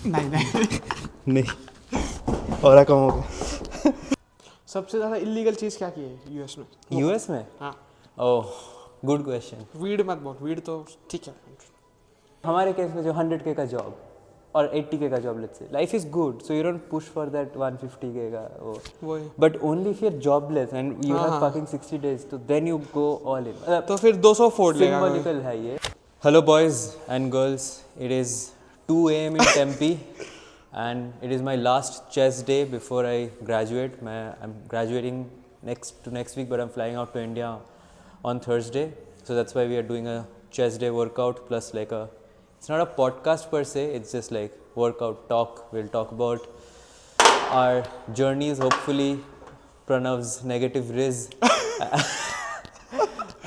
नहीं नहीं नहीं और कम हो गया। सबसे ज़्यादा इलीगल चीज़ क्या की है यूएस में? यूएस में? हाँ, ओह गुड क्वेश्चन। वीड मत बोल, वीड तो ठीक है। हमारे केस में जो 100K का जॉब और 80K का job, let's say life is good, so you don't push for that 150K का वो, वही but only if you are jobless and you हाँ, हैव हाँ। fucking 60 days, तो then you go all in. तो फिर 200 फोड़ लेगा कोई। सिंबॉलिकल है ये। Hello boys and girls, it is 2 AM in Tempe and it is my last chess day before I graduate. I'm graduating next week, but I'm flying out to India on Thursday, so that's why we are doing a chess day workout plus like it's not a podcast per se, it's just like workout talk. We'll talk about our journeys, hopefully Pranav's negative riz.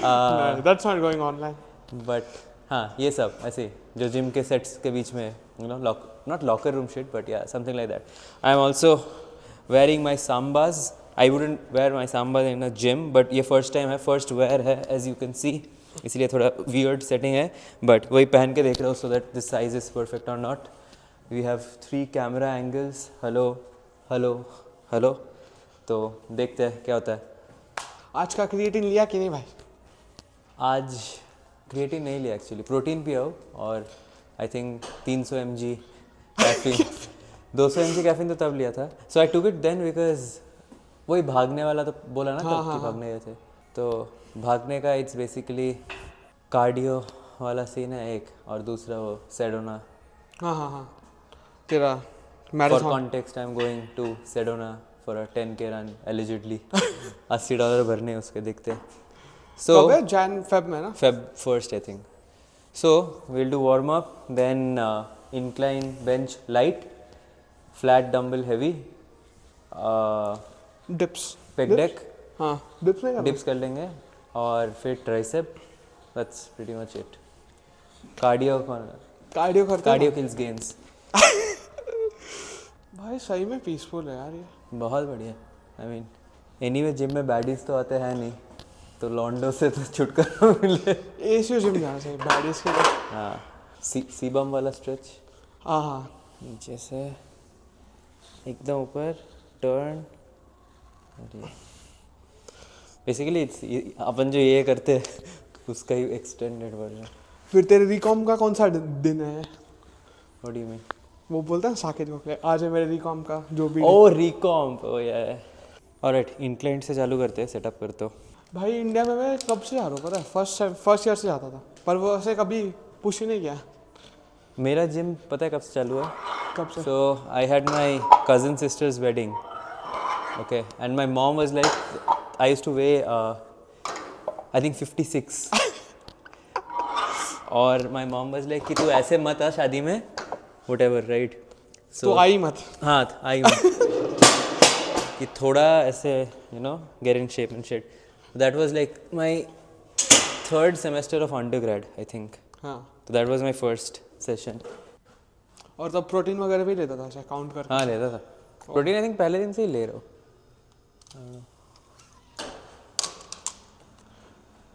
No, that's not going online. But हाँ ये सब ऐसे जो gym के sets के बीच में you know not locker room shit but या something like that. I am also wearing my Sambas. I wouldn't wear my Sambas in a gym, but ये फर्स्ट टाइम है, फर्स्ट वेयर है as you can see, इसलिए थोड़ा weird setting है, but वही पहन के देख रहा हूँ so that this size is perfect or not. We have 3 camera angles. Hello hello hello, तो देखते हैं क्या होता है। आज का क्रिएटिन लिया कि नहीं भाई? आज क्रिएटिन नहीं लिया एक्चुअली, प्रोटीन पिया हो और I think 300 mg caffeine 200 mg caffeine तो तब लिया था। सो आई टुक इट देन बिकॉज वही भागने वाला तो बोला ना तब कि भागने गए थे, तो भागने का इट्स बेसिकली कार्डियो वाला सीन है एक, और दूसरा वो सेडोना। हाँ हाँ हाँ, तेरा for marathon. Context I am going to Sedona for a 10K run allegedly. $80 भरने उसके, देखते हैं। So Jan Feb में ना? Feb 1st I think. So we'll do warm up, then incline bench light, flat dumbbell heavy, Dips. pec deck, हाँ, dips नहीं करना? dips कर लेंगे और फिर tricep. That's pretty much it. Cardio cardio करते cardio kills gains. भाई सही में पीसफुल है यार ये। बहुत बढ़िया। I mean anyway जिम में बैडीज तो आते हैं नहीं, तो लॉन्डो से तो छुटकारा मिले। एसीओ जिम जाना चाहिए बैडीज के लिए। हाँ, सी बम वाला स्ट्रेच, हाँ हाँ, नीचे से एकदम ऊपर टर्न। बेसिकली अपन जो ये करते हैं उसका ही एक्सटेंडेड वर्जन। फिर तेरे रिकॉम का कौन सा दिन है? What do you mean? वो बोलता है साकेत को आज है मेरे रिकॉम का जो भी। ओ रिकॉम, ओ या। ऑलराइट, इंक्लाइंट से चालू करते हैं, सेटअप करते हो। भाई इंडिया में मैं कब से जा रहा हूँ पता है? फर्स्ट ईयर से जाता था, पर वो ऐसे कभी पुश ही नहीं किया। मेरा जिम पता है कब से चालू है? कब से? So I had my cousin sister's wedding, okay, and my mom was like I used to weigh I think 56 or my mom was like कि तू ऐसे मत आ शादी में, व्हाटएवर, राइट? तो आई मत। हाँ आई मत कि थोड़ा ऐसे you know get in shape and shit. That was like my 3rd semester of undergrad I think. हाँ, तो that was my first session. और तब प्रोटीन वगैरह भी लेता था काउंट कर? हाँ लेता था प्रोटीन, आई थिंक पहले दिन से ही ले रहा हूँ।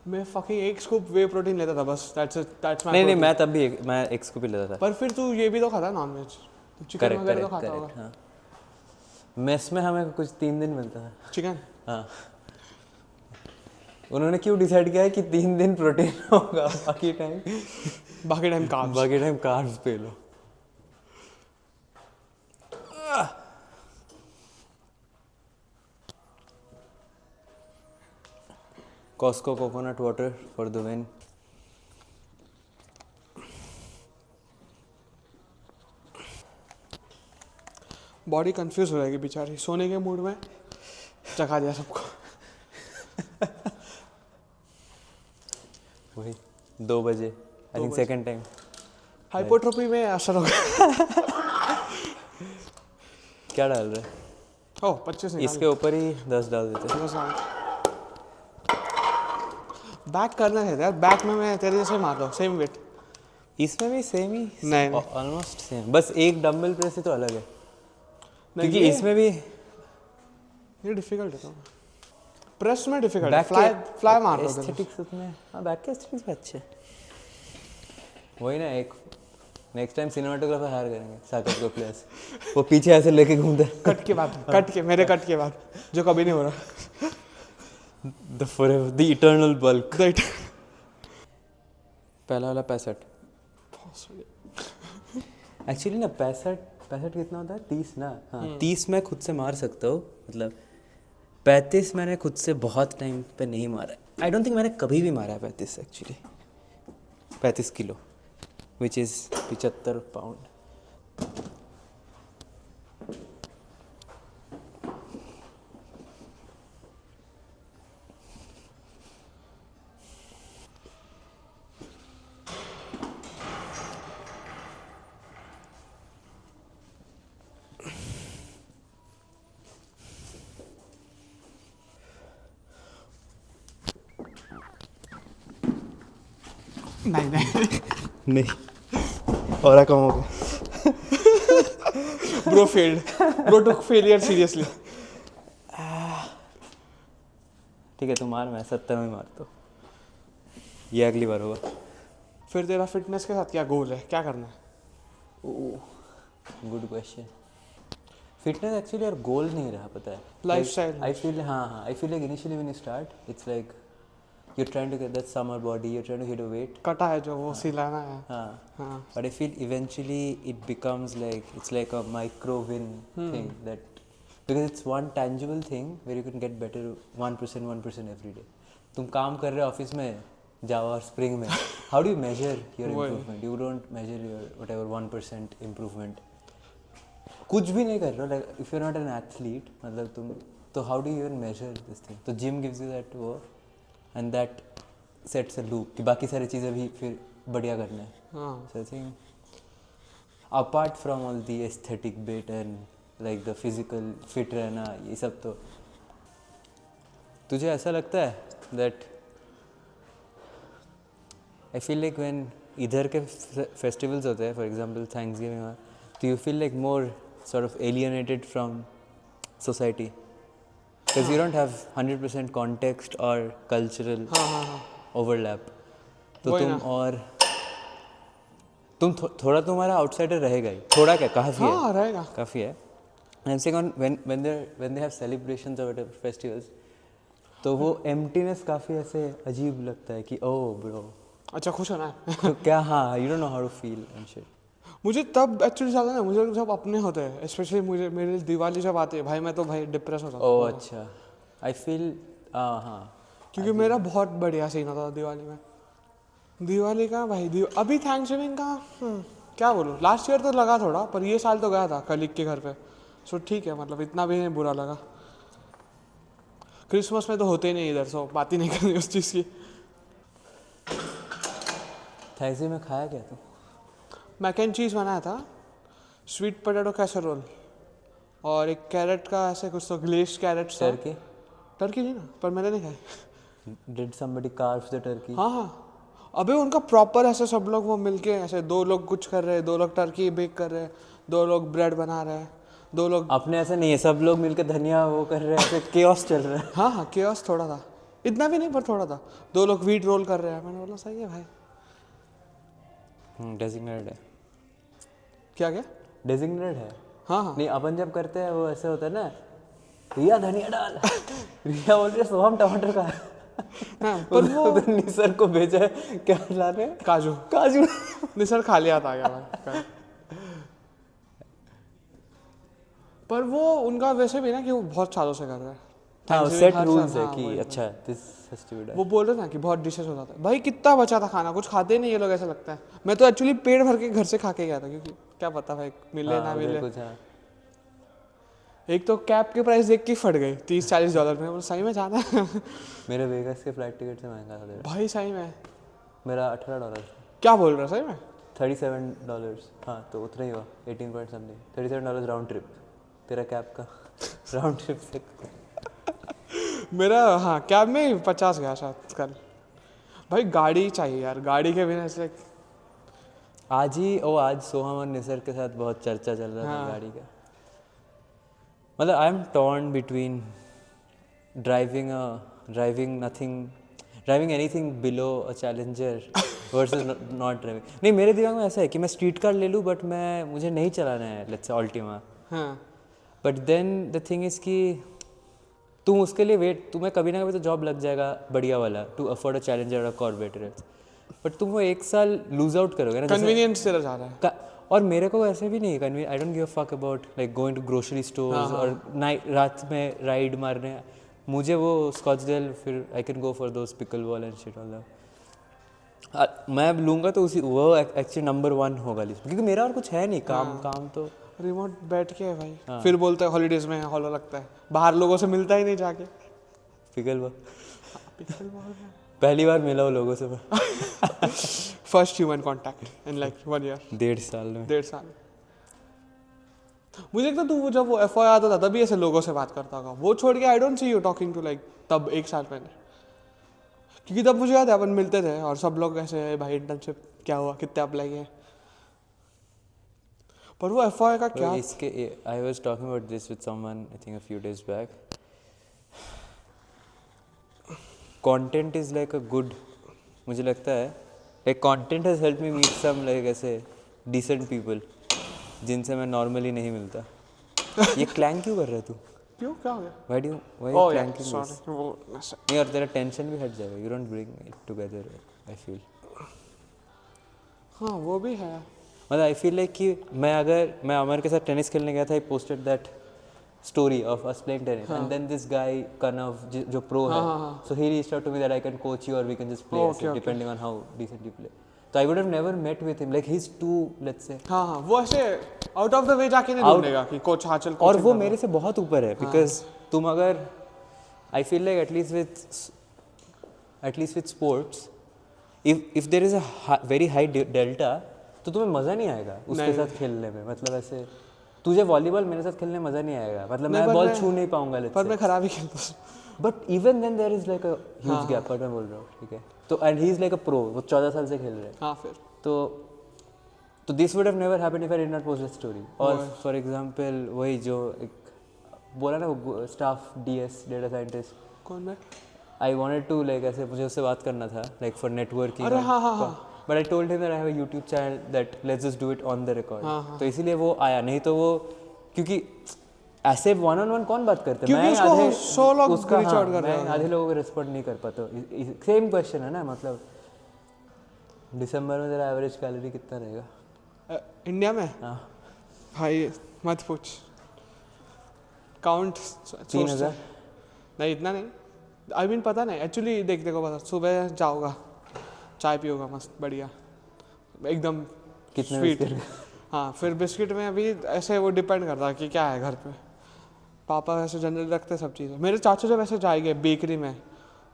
मैं फकिंग एक स्कूप वे प्रोटीन लेता था बस, दैट्स माय। नहीं मैं तब भी मैं एक स्कूप ही लेता था। पर फिर तू ये भी तो खाता नॉन वेज, चिकन वगैरह तो खाता होगा। हाँ, मेस में हमें कुछ 3 दिन मिलता है चिकन। हाँ, उन्होंने क्यों डिसाइड किया है कि 3 दिन प्रोटीन होगा, बाकी टाइम कार्ब्स पे लो। Costco coconut water for the win. Body confuse हो जाएगी बेचारी, सोने के मूड में चखा दिया सबको। वही 2 बजे आई थिंक सेकंड टाइम हाइपोट्रोपी में असर हो गया। क्या डाल रहे हैं? ओ 25 इसके ऊपर ही 10 डाल देते हैं। बैक करना है यार, बैक में मैं तेरे जैसे मार रहा हूँ, सेम वेट। इसमें भी सेम ही? नहीं ऑलमोस्ट सेम, बस एक डंबल प्रेस ही तो अलग है, क्योंकि ये इसमें भी ये डिफिकल्ट है। तो प्रेस में डिफिकल्ट है, फ्लाई मार रहा हूँ। एस्थेटिक्स उसमें, हाँ बैक के एस्थेटिक्स भी अच्छे। वही ना, एक नेक्स्ट टाइम सिनेमाटोग्राफर हायर करेंगे साकेत गोखले वो पीछे ऐसे लेके घूमते कट के बाद, कट के, मेरे कट के बाद, जो कभी नहीं हो रहा। The forever the eternal bulk. पहला वाला 65 एक्चुअली ना 65 कितना होता है 30 ना। हाँ 30 मैं खुद से मार सकता हूँ, मतलब 35 मैंने खुद से बहुत टाइम पे नहीं मारा है। आई डोंट थिंक मैंने कभी भी मारा है 35 actually. 35 kilo which is 75 pound. नहीं नहीं और कम हो गया। ब्रो फेल्ड, ब्रो टुक फेलियर सीरियसली। ठीक है, तुम मार, मैं 70 में मारता हूँ, ये अगली बार होगा। फिर तेरा फिटनेस के साथ क्या गोल है, क्या करना है? Good question. फिटनेस एक्चुअली यार गोल नहीं रहा, पता है, Lifestyle. आई फील, हाँ I feel like initially when you start it's like you are trying to get that summer body, you are trying to hit a weight, कटा है जो वो सिलाना है। हाँ हाँ, but I feel eventually it becomes like it's like a micro win thing, that because it's one tangible thing where you can get better 1% every day. तुम काम कर रहे हो ऑफिस में जावा और स्प्रिंग में, how do you measure your improvement? You don't measure your whatever 1% improvement. कुछ भी नहीं कर रहे हो, like if you're not an athlete, मतलब तुम तो how do you even measure this thing? तो gym gives you that वो and that sets a loop कि बाकी सारी चीज़ें भी फिर बढ़िया करना है। हाँ। So I think apart from all the aesthetic bit and like the physical fit रहना, ये सब तो तुझे ऐसा लगता है that I feel like when इधर के festivals होते हैं, for example Thanksgiving, do you feel like more sort of alienated from society because you don't have 100% context or cultural overlap? तो तुम और तुम थोड़ा तुम्हारा आउटसाइडर रहेगा ही, थोड़ा क्या काफ़ी है, हाँ रहेगा, काफ़ी है। आई am saying on when they have celebrations or whatever festivals, तो वो emptiness काफ़ी ऐसे अजीब लगता है कि ओह ब्रो, अच्छा खुश होना है। तो क्या, हाँ you don't know how to feel and shit. मुझे तब एक्चुअली ज़्यादा ना, मुझे जब अपने होते हैं, स्पेशली मुझे मेरे दिवाली जब आती है भाई, मैं तो भाई डिप्रेस हो जाता हूँ। ओह अच्छा, आई फील हाँ, क्योंकि मेरा बहुत बढ़िया सीन होता था दिवाली में। दिवाली का भाई अभी थैंक्सगिविंग का क्या बोलूँ, लास्ट ईयर तो लगा थोड़ा, पर ये साल तो गया था कलीग के घर पे, सो ठीक है, मतलब इतना भी नहीं बुरा लगा। क्रिसमस में तो होते ही नहीं इधर, सो बात ही नहीं करनी उस चीज़ की। थैंक्सगिविंग में खाया क्या तू? मैक एंड चीज़ बनाया था, स्वीट पोटैटो कैसरोल और एक कैरेट का ऐसे कुछ तो ग्लेज्ड कैरेट था। टर्की नहीं ना, पर मैंने नहीं खाई। Did somebody carve the turkey? हाँ हाँ, अबे उनका प्रॉपर ऐसे सब लोग वो मिलके ऐसे, 2 लोग कुछ कर रहे हैं, 2 लोग टर्की बेक कर रहे हैं, 2 लोग ब्रेड बना रहे हैं, 2 लोग अपने ऐसे नहीं है, सब लोग मिलकर धनिया वो कर रहे हैं, ऐसे केओस चल रहा है। हाँ हाँ, केओस थोड़ा था, इतना भी नहीं पर थोड़ा था। 2 लोग व्हीट रोल कर रहे हैं, मैंने बोला सही है भाई। डेजिग्नेटेड है क्या क्या? डेजिग्नेटेड है। हाँ हाँ नहीं, अपन जब करते हैं वो ऐसे होता है ना, रिया धनिया डाल, रिया बोल रही है सोहम टमाटर का। हाँ, पर वो उधर निसर को भेजा है, क्या ला रहे हैं? काजू काजू। निसर खा लिया था क्या भाई? पर वो उनका वैसे भी ना कि वो बहुत सालों से कर रहा है। हाँ, Thanksgiving सेट हर रूल्स साल, है हाँ, कि वही। अच्छा this has to be done. वो बोल रहे थे ना कि बहुत डिशेस हो जाता है भाई, कितना बचा था खाना, कुछ खाते ही नहीं ये लोग, ऐसा लगता है। मैं तो एक्चुअली पेट भर के घर से खा के गया था, क्योंकि क्या पता भाई मिले ना मिले। कुछ हाँ। एक तो कैब की प्राइस देख के फट गई, $30-40 में। बोला सही में जाना है? मेरे वेगस के फ्लाइट टिकट से महंगा था भाई सही में? मेरा $18। क्या बोल रहा है, सही में? $37। हाँ तो उतना ही हुआ, 18 पॉइंट समथिंग, $37 राउंड ट्रिप। तेरा कैब का राउंड ट्रिप से मेरा हाँ कैब में 50 गया शायद कल। भाई गाड़ी चाहिए यार, गाड़ी के बिना ऐसे आज सोहम और निसर के साथ बहुत चर्चा चल रहा था गाड़ी का। मतलब I am torn between driving anything below a challenger versus not driving. नहीं, मेरे दिमाग में ऐसा है कि मैं स्ट्रीट कार ले लूँ बट मुझे नहीं चलाना है लेट्स से ऑल्टिमा. हाँ but then the thing is कि तुम उसके लिए तुम्हें कभी ना कभी तो जॉब लग जाएगा बढ़िया वाला टू अफोर्ड अ चैलेंजर और अ कॉर्पोरेटर. बट तुम वो एक साल लूज आउट करोगे ना. कन्वीनियंस तेरा जा रहा है. और मेरे को ऐसे भी नहीं है, I don't give a fuck about like going to grocery stores और रात में राइड मारने. मुझे वो स्कॉचडेल फिर I can go for those pickleball and shit all that. मैं लूँगा तो उसी वो एक्चुअली नंबर 1 होगा लिस्ट, क्योंकि मेरा और कुछ है नहीं काम तो. रिमोट बैठ के है भाई. फिर बोलते हैं हॉलीडेज में हॉलो लगता है, बाहर लोगों से मिलता ही नहीं जाके. पिकल बॉल पहली बार मिला हूँ लोगों से मैं. First human contact in like 1 year. 1.5 साल में. 1.5 साल. मुझे लगता है तू जब वो एफओ आता था तभी ऐसे लोगों से बात करता होगा. वो छोड़ के I don't see you talking to like तब 1 साल पहले, क्योंकि तब मुझे याद है अपन मिलते थे और सब लोग ऐसे भाई इंटर्नशिप क्या हुआ, कितने अप्लाई किए. पर वो एफओ का क्या इसके I was talking about this with someone I think a few days back. Content is like a good, मुझे लगता है like content has help me meet some like ऐसे डिसेंट पीपल जिनसे मैं नॉर्मली नहीं मिलता. ये क्लैंग क्यों कर रहा है तू? क्यों क्या हो गया? Why do oh clang? Sorry वो नहीं, और तेरा टेंशन भी हट जाएगा. You don't bring it together I feel. हाँ वो भी है. मतलब आई फील लाइक कि मैं अमर के साथ टेनिस खेलने गया था. I posted that story of us playing tennis and then this guy कनव जो प्रो है, so he reached out to me that I can coach you or we can just play depending on how decent you play. तो I would have never met with him like he is to let's say. हाँ वो ऐसे out of the way जाके नहीं ढूंढेगा कि coach हाँ चल. और वो मेरे से बहुत ऊपर है बिकॉज तुम अगर I feel like at least with sports if there is a very high delta तो तुम्हें मज़ा नहीं आएगा उसके साथ खेलने में. मतलब ऐसे तुझे वॉलीबॉल मेरे साथ खेलने में मज़ा नहीं आएगा. मतलब मैं बॉल छू नहीं पाऊंगा पर मैं खराब ही खेलता हूँ. But even then there is like a huge gap. पर मैं बोल रहा हूँ ठीक है. तो and he is like a pro, वो 14 साल से खेल रहे हैं. हाँ फिर तो this would have never happened if I did not post that story. और फॉर एग्जांपल वही जो एक बोला ना वो स्टाफ डीएस डेटा साइंटिस्ट कौन है? आई वांटेड टू लाइक ऐसे मुझे उससे बात करना था लाइक फॉर नेटवर्किंग. अरे हाँ. But I told him that I have a YouTube channel that let's just do it on the record. तो इसीलिए वो आया. नहीं तो वो क्योंकि ऐसे 1-on-1 कौन बात करते हैं. मैं आधे 100 लोग रीच आउट कर रहे हैं, आधे लोगों को रिस्पॉन्ड नहीं कर पाता. सेम क्वेश्चन है ना. मतलब दिसंबर में तेरा एवरेज कैलोरी कितना रहेगा इंडिया में? हाँ भाई मत पूछ. काउंट 3000. नहीं इतना नहीं. आई मीन पता नहीं एक्चुअली. देखने को पता. सुबह जाऊँगा, चाय पियोगा मस्त बढ़िया एकदम कितने स्वीट. हाँ फिर बिस्किट में अभी ऐसे वो डिपेंड करता है कि क्या है घर पे. पापा ऐसे जनरली रखते सब चीज़ें. मेरे चाचू जब ऐसे जाएंगे बेकरी में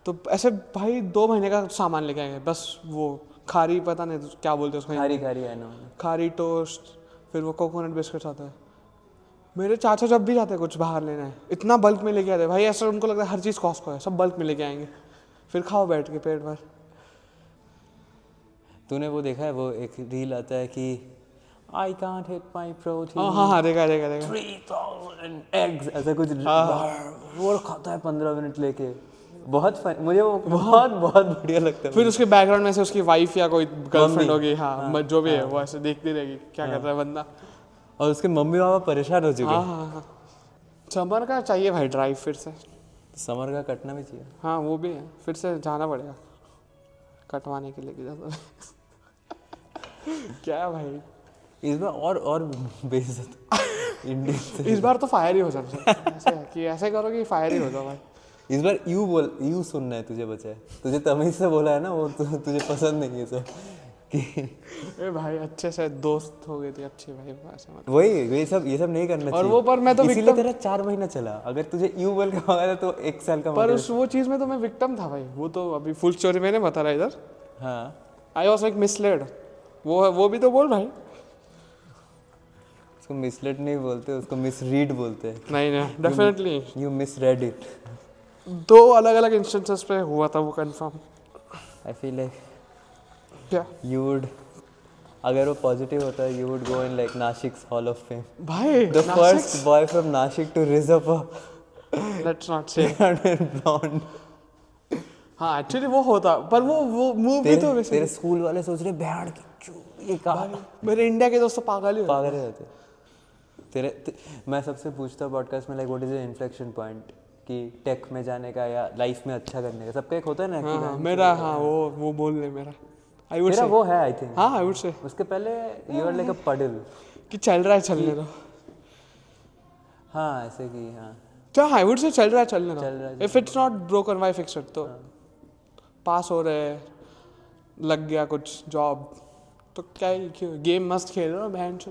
तो ऐसे भाई 2 महीने का सामान लेके आएंगे बस. वो खारी पता नहीं क्या बोलते हैं उसको, खारी टोस्ट. फिर वो कोकोनट बिस्किट्स आता है. मेरे चाचा जब भी जाते हैं कुछ बाहर लेना है इतना बल्क में लेके आते हैं भाई. ऐसा उनको लगता है हर चीज़ कॉस्को है, सब बल्क में लेके आएंगे. फिर खाओ बैठ के पेट भर. तूने वो देखा है वो एक रील आता है कि I can't hit my protein. हाँ देखा 3000 एग्स ऐसा कुछ. वो खाता है 15 मिनट लेके. बहुत मुझे वो बहुत बढ़िया लगता है. फिर उसके बैकग्राउंड में से उसकी वाइफ या कोई गर्लफ्रेंड होगी हाँ जो भी है वो ऐसे देखती रहेगी क्या कर रहा है बंदा. और उसके मम्मी पापा परेशान हो चुके हैं. हाँ. समर का चाहिए भाई ड्राइव फिर से. समर का कटना भी चाहिए. हाँ वो भी है. फिर से जाना पड़ेगा कटवाने के लिए किधर. क्या भाई इस बार और बेइज्जत इंडियन से. इस बार तो फायर ही हो सकता है. ऐसे कि ऐसे करो कि फायर ही हो जाओ भाई. इस बार यू सुनना है तुझे. बचा है तुझे तमीज से बोला है ना वो तुझे पसंद नहीं है सब कि ए भाई अच्छे से दोस्त हो गए थे अच्छे भाई. ऐसा मतलब वही ये सब नहीं करना चाहिए. और वो पर मैं तो इसीलिए तेरा 4 महीना चला. अगर तुझे यू बोल के मांगा था तो 1 साल का. पर उस वो चीज़ में तो मैं विक्टिम था भाई. वो तो अभी फुल स्टोरी मैंने बता रहा इधर. हाँ आई वाज लाइक मिसलेड. वो भी तो बोल भाई. उसको मिसलेड नहीं बोलते, उसको मिसरीड बोलते हैं. नहीं डेफिनेटली यू मिसरेड इट. 2 अलग इंस्टेंसेस पे हुआ था वो कंफर्म. आई फील लाइक क्या यू वुड अगर वो पॉजिटिव होता है you would go in like Nashik's hall of fame. भाई the first boy from Nashik to rizz up let's not say blonde. हाँ एक्चुअली वो होता, पर वो मूव भी तो वैसे तेरे स्कूल वाले सोच रहे बैंड की ये कहा मेरे इंडिया के दोस्त तो पागल ही हो पागल रहते मैं सबसे पूछता हूँ पॉडकास्ट में like what is the inflection point कि टेक में जाने का या लाइफ में अच्छा करने का, सबका एक होता है ना कि हाँ, मेरा हाँ वो बोल ले मेरा आई वुड मेरा से वो है आई थिंक। हाँ आई वुड से उसके पहले यू आर लाइक अ पडल कि चल रहा है चलने दो। हाँ ऐसे कि हाँ तो आई वुड से चल रहा है चलने चल रहा दो। है, if it's not broken why fix it. तो पास हो रहे, लग गया कुछ जॉब, तो क्या ही क्यों गेम मस्त खेल रहे हो बहन चो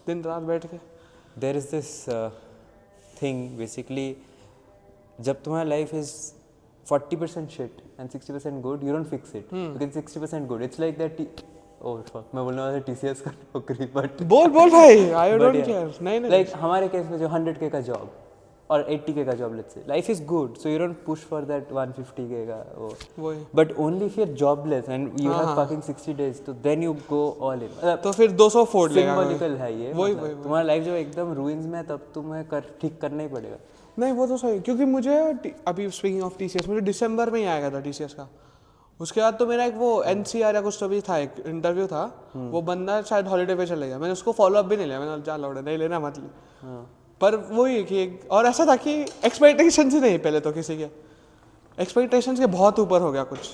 दिन रात बैठ के। There is this thing basically, जब तुम्हारा life is 40% shit and 60% good, you don't fix it because 60% good. It's like that. Oh fuck, मैं बोलने वाला था TCS का नौकरी, but बोल भाई आई but डोंट yeah, केयर। नहीं like हमारे केस में जो 100K का जॉब और 80K का job, let's say life is good, so you don't push for that 150K का वो, but only if you're jobless and you have fucking 60 days, तो then you go all in. तो फिर 200 फोड़ लेगा। सिंबॉलिकल है ये, वही तुम्हारा लाइफ जो एकदम ruins में है तब तुम्हें ठीक करना ही पड़ेगा। नहीं वो तो सही, क्योंकि मुझे अभी स्पीकिंग ऑफ TCS मुझे दिसंबर में ही आया था TCS का। उसके बाद तो मेरा एक वो NCR या कुछ तो भी था, एक इंटरव्यू था, वो बंदा शायद हॉलीडे पे चले गया, मैंने उसको फॉलो अप भी नहीं लिया, मैंने जा लौटा नहीं लेना मत ले। पर वही है कि और ऐसा था कि एक्सपेक्टेशन ही नहीं पहले तो किसी के, एक्सपेक्टेशंस के बहुत ऊपर हो गया कुछ।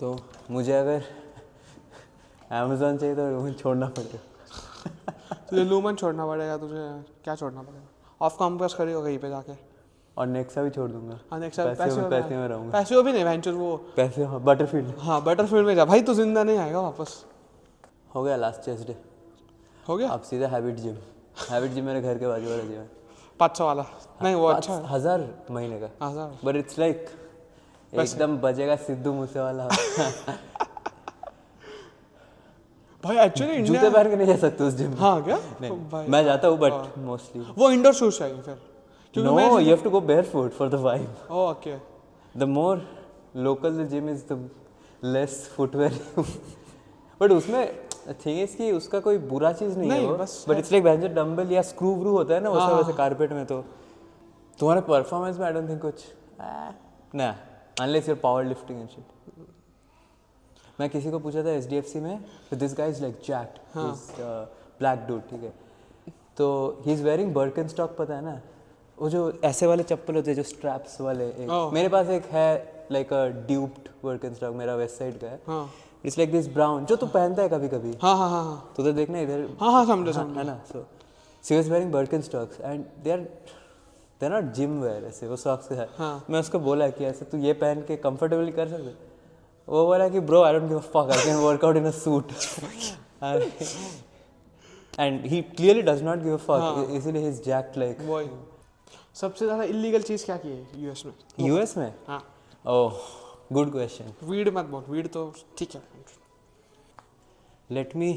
तो मुझे अगर Amazon चाहिए तो छोड़ना पड़ेगा। तुझे लूमन छोड़ना पड़ेगा, तुझे क्या छोड़ना पड़ेगा, ऑफ कैंपस खड़ी हो कहीं पे जाके, और नेक्सा भी छोड़ दूंगा। हाँ नेक्सा पैसे में रहूंगा। पैसे भी नहीं वेंचर वो पैसे बटरफील्ड। हाँ बटरफील्ड में जा भाई, तू जिंदा नहीं आएगा वापस। हो गया लास्ट चेस्ट डे, हो गया। अब सीधा हैबिट जिम मेरे घर के बाजू वाला जिम है, 500 वाला नहीं वो अच्छा है, 1000 महीने का, 1000 बट इट्स लाइक एकदम बजेगा सिद्धू मूसे वाला। भाई एक्चुअली जूते पहन के नहीं जा सकते उस जिम में। हाँ क्या नहीं, मैं जाता हूँ बट मोस्टली वो इंडोर शूज चाहिए फिर, क्योंकि no you have to go barefoot for the vibe। Okay the more local the gym is the less footwear but उसमें थिंग इज कि उसका कोई बुरा चीज़ नहीं है वो, but it's like banger dumbbell या स्क्रू व्रू होता है ना वैसे कारपेट में, तो तुम्हारे परफॉर्मेंस में आई डोंट थिंक कुछ ना, unless your power lifting and shit. मैं किसी को पूछा था SDFC में, this guy is like jacked, black dude, ठीक है, तो ही इज वेयरिंग बर्कनस्टॉक, पता है ना वो जो ऐसे वाले चप्पल होते हैं जो स्ट्रैप्स वाले, मेरे पास एक है लाइक अ ड्यूप्ड बर्कनस्टॉक, मेरा वेस्ट साइड का है, इट्स लाइक दिस ब्राउन जो तू पहनता है कभी कभी। हाँ हाँ हाँ तो देखना इधर, हाँ समझे है ना, so she was wearing Birkenstocks and they are not gym wear, ऐसे वो सॉक्स के साथ। मैं उसको बोला कि ऐसे तू ये पहन के कंफर्टेबली कर सकते, वो बोला कि bro I don't give a fuck, I can work out in a suit, and he clearly does not give a fuck, इसीलिए ही इज जैक्ड लाइक। वही सबसे ज़्यादा इलीगल चीज़ क्या की है यूएस में? यूएस में? हाँ ओह गुड क्वेश्चन। वीड मत बोल, वीड तो ठीक है। Let me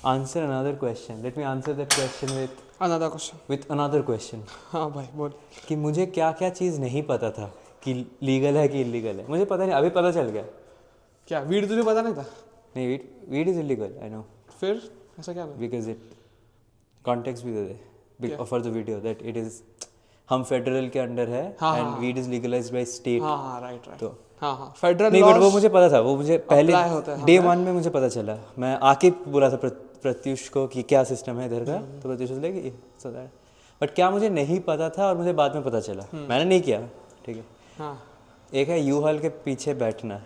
answer another question, let me answer that question with another question. हाँ भाई बोल। कि मुझे क्या क्या चीज़ नहीं पता था कि लीगल है कि इलीगल है, मुझे पता नहीं, अभी पता चल गया। क्या वीड तुझे पता नहीं था? नहीं, weed is illegal, I know. फिर ऐसा क्या? बिकॉज इट कॉन्टेक्स्ट भी दे दे for the video that it is, हम फेडरल के अंडर है and weed is legalized by state. हाँ राइट। तो हाँ फेडरल नहीं, बट वो मुझे पता था, वो मुझे पहले डे 1 में मुझे पता चला, मैं आके बोला था प्रत्युष को कि क्या सिस्टम है इधर का, तो प्रत्युष बोले सो दैट, बट क्या मुझे नहीं पता था और मुझे बाद में पता चला, मैंने नहीं किया, ठीक है। हाँ एक है यू हॉल के पीछे बैठना,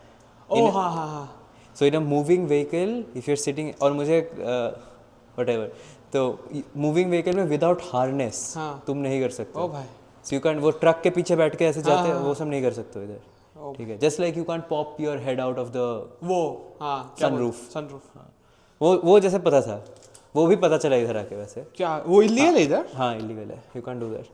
ओह हाँ हाँ हाँ, so in a moving vehicle if you are sitting, और मुझे व्हाटएवर, तो मूविंग व्हीकल में विदाउट हार्नेस तुम नहीं कर सकते। ओ भाई, सो यू कैन, वो ट्रक के पीछे बैठ के ऐसे जाते हैं, वो सब नहीं कर सकते इधर, ठीक है। Just like you can pop your head out of the वो सनरूफ, वो जैसे पता था, वो भी पता चला इधर आके। वैसे क्या वो इलीगल है इधर? हाँ इलीगल है, यू कैन डू दैट।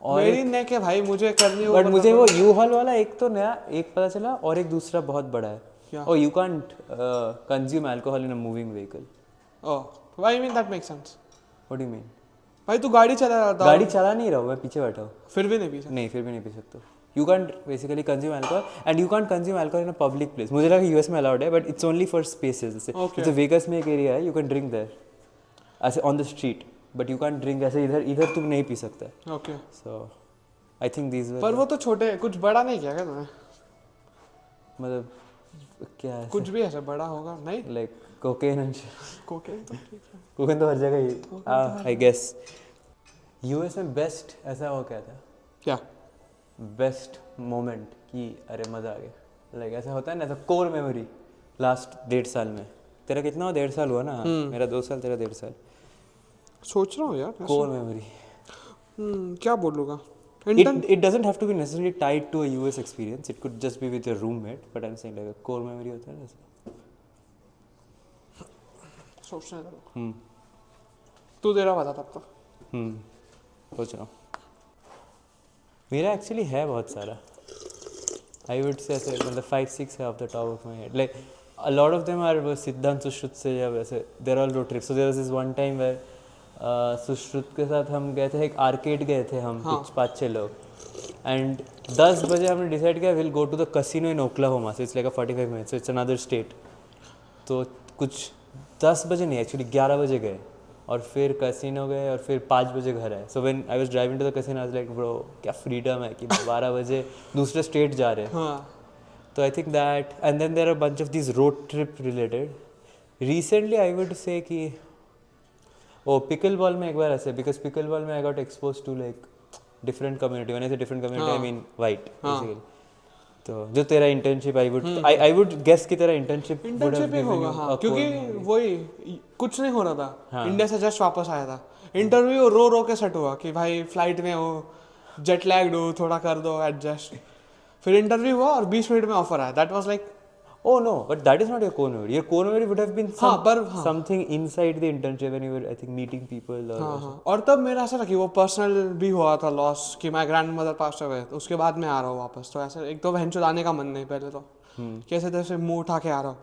और मेरी नेक है भाई, मुझे करनी हो, बट मुझे वो यू हॉल वाला एक तो नया एक पता चला, और एक दूसरा बहुत बड़ा है, और you can't consume alcohol in a moving vehicle. Oh why mean that makes sense. What do you mean? भाई तू गाड़ी चला रहा था। गाड़ी चला नहीं रहा हूँ मैं, पीछे बैठा हूँ। फिर भी नहीं पी सकते? नहीं, फिर भी नहीं पी सकते। You can't basically consume alcohol, and you can't consume alcohol in a public place. मुझे लगा यूएस में अलाउड है, but it's only for spaces. जैसे वेगस में एक एरिया है, यू कैन ड्रिंक देयर ऐसे on the street, but you can drink ऐसे इधर तुम नहीं पी सकता. Okay. So I think these were. पर वो तो छोटे हैं, कुछ बड़ा नहीं किया क्या तुमने? मतलब क्या है कुछ भी ऐसा बड़ा होगा नहीं? लाइक कोकेन एंड कोकेन तो ठीक है. कोकेन तो हर जगह ही आई गेस. यूएस में बेस्ट ऐसा हो क्या था? क्या बेस्ट मोमेंट कि अरे मज़ा आ गया. लाइक ऐसा होता है ना, ऐसा कोर मेमोरी लास्ट 1.5 साल में. तेरा कितना हुआ? 1.5 साल हुआ ना. मेरा 2 साल, तेरा 1.5 साल. सोच रहा हूँ यार ऐसा. Core memory. क्या बोलूँगा? It doesn't have to be necessarily tied to a US experience. It could just be with your roommate. But I'm saying like a core memory होता है ना ऐसा. सोचने दो. तू तेरा बता तब तक. सोच रहा हूँ. मेरा एक्चुअली है बहुत सारा. I would say ऐसे मतलब 5-6 है off the top of my head. Like a lot of them are सिद्धांत सुश्रुत से या वैसे. They're all road trips. So there was this one time where Sushruta के साथ हम गए थे, एक आर्केड गए थे हम. कुछ 5-6 लोग. एंड 10 बजे हमने डिसाइड किया will go to the casino in Oklahoma. So it's like a 45 minutes. So it's another state. तो कुछ 10 बजे नहीं, एक्चुअली 11 बजे गए और फिर कसिनो गए और फिर 5 बजे घर आए. So when I was driving to the casino I was like bro क्या फ्रीडम है कि 12 बजे दूसरे स्टेट जा रहे हैं. तो I think that. And then there are bunch of this road trip related. Recently I would say कि ओ पिकल बॉल में एक बार ऐसे, बिकॉज पिकल बॉल में I got expose to like different community. When I say different community I mean white basically. तो जो तेरा internship I would guess कि तेरा इंटर्नशिप ही होगा. हाँ, क्योंकि वही कुछ नहीं हो रहा था. इंडिया से जस्ट वापस आया था. इंटरव्यू रो के सेट हुआ कि भाई फ्लाइट में हो, जेट लैग्ड हो, थोड़ा कर दो एडजस्ट. फिर इंटरव्यू हुआ और 20 मिनट में ऑफर आया. That was like oh no, but that is not your core memory. Your core memory would have been something inside the internship when you were I think meeting people or और तब मेरा ऐसा था कि वो personal भी हुआ था लॉस कि माय ग्रैंडमदर पास अवे. तो उसके बाद मैं आ रहा हूँ वापस. तो ऐसे एक तो भैंचो आने का मन नहीं पहले तो. कैसे तैसे मुंह उठा के आ रहा हूँ.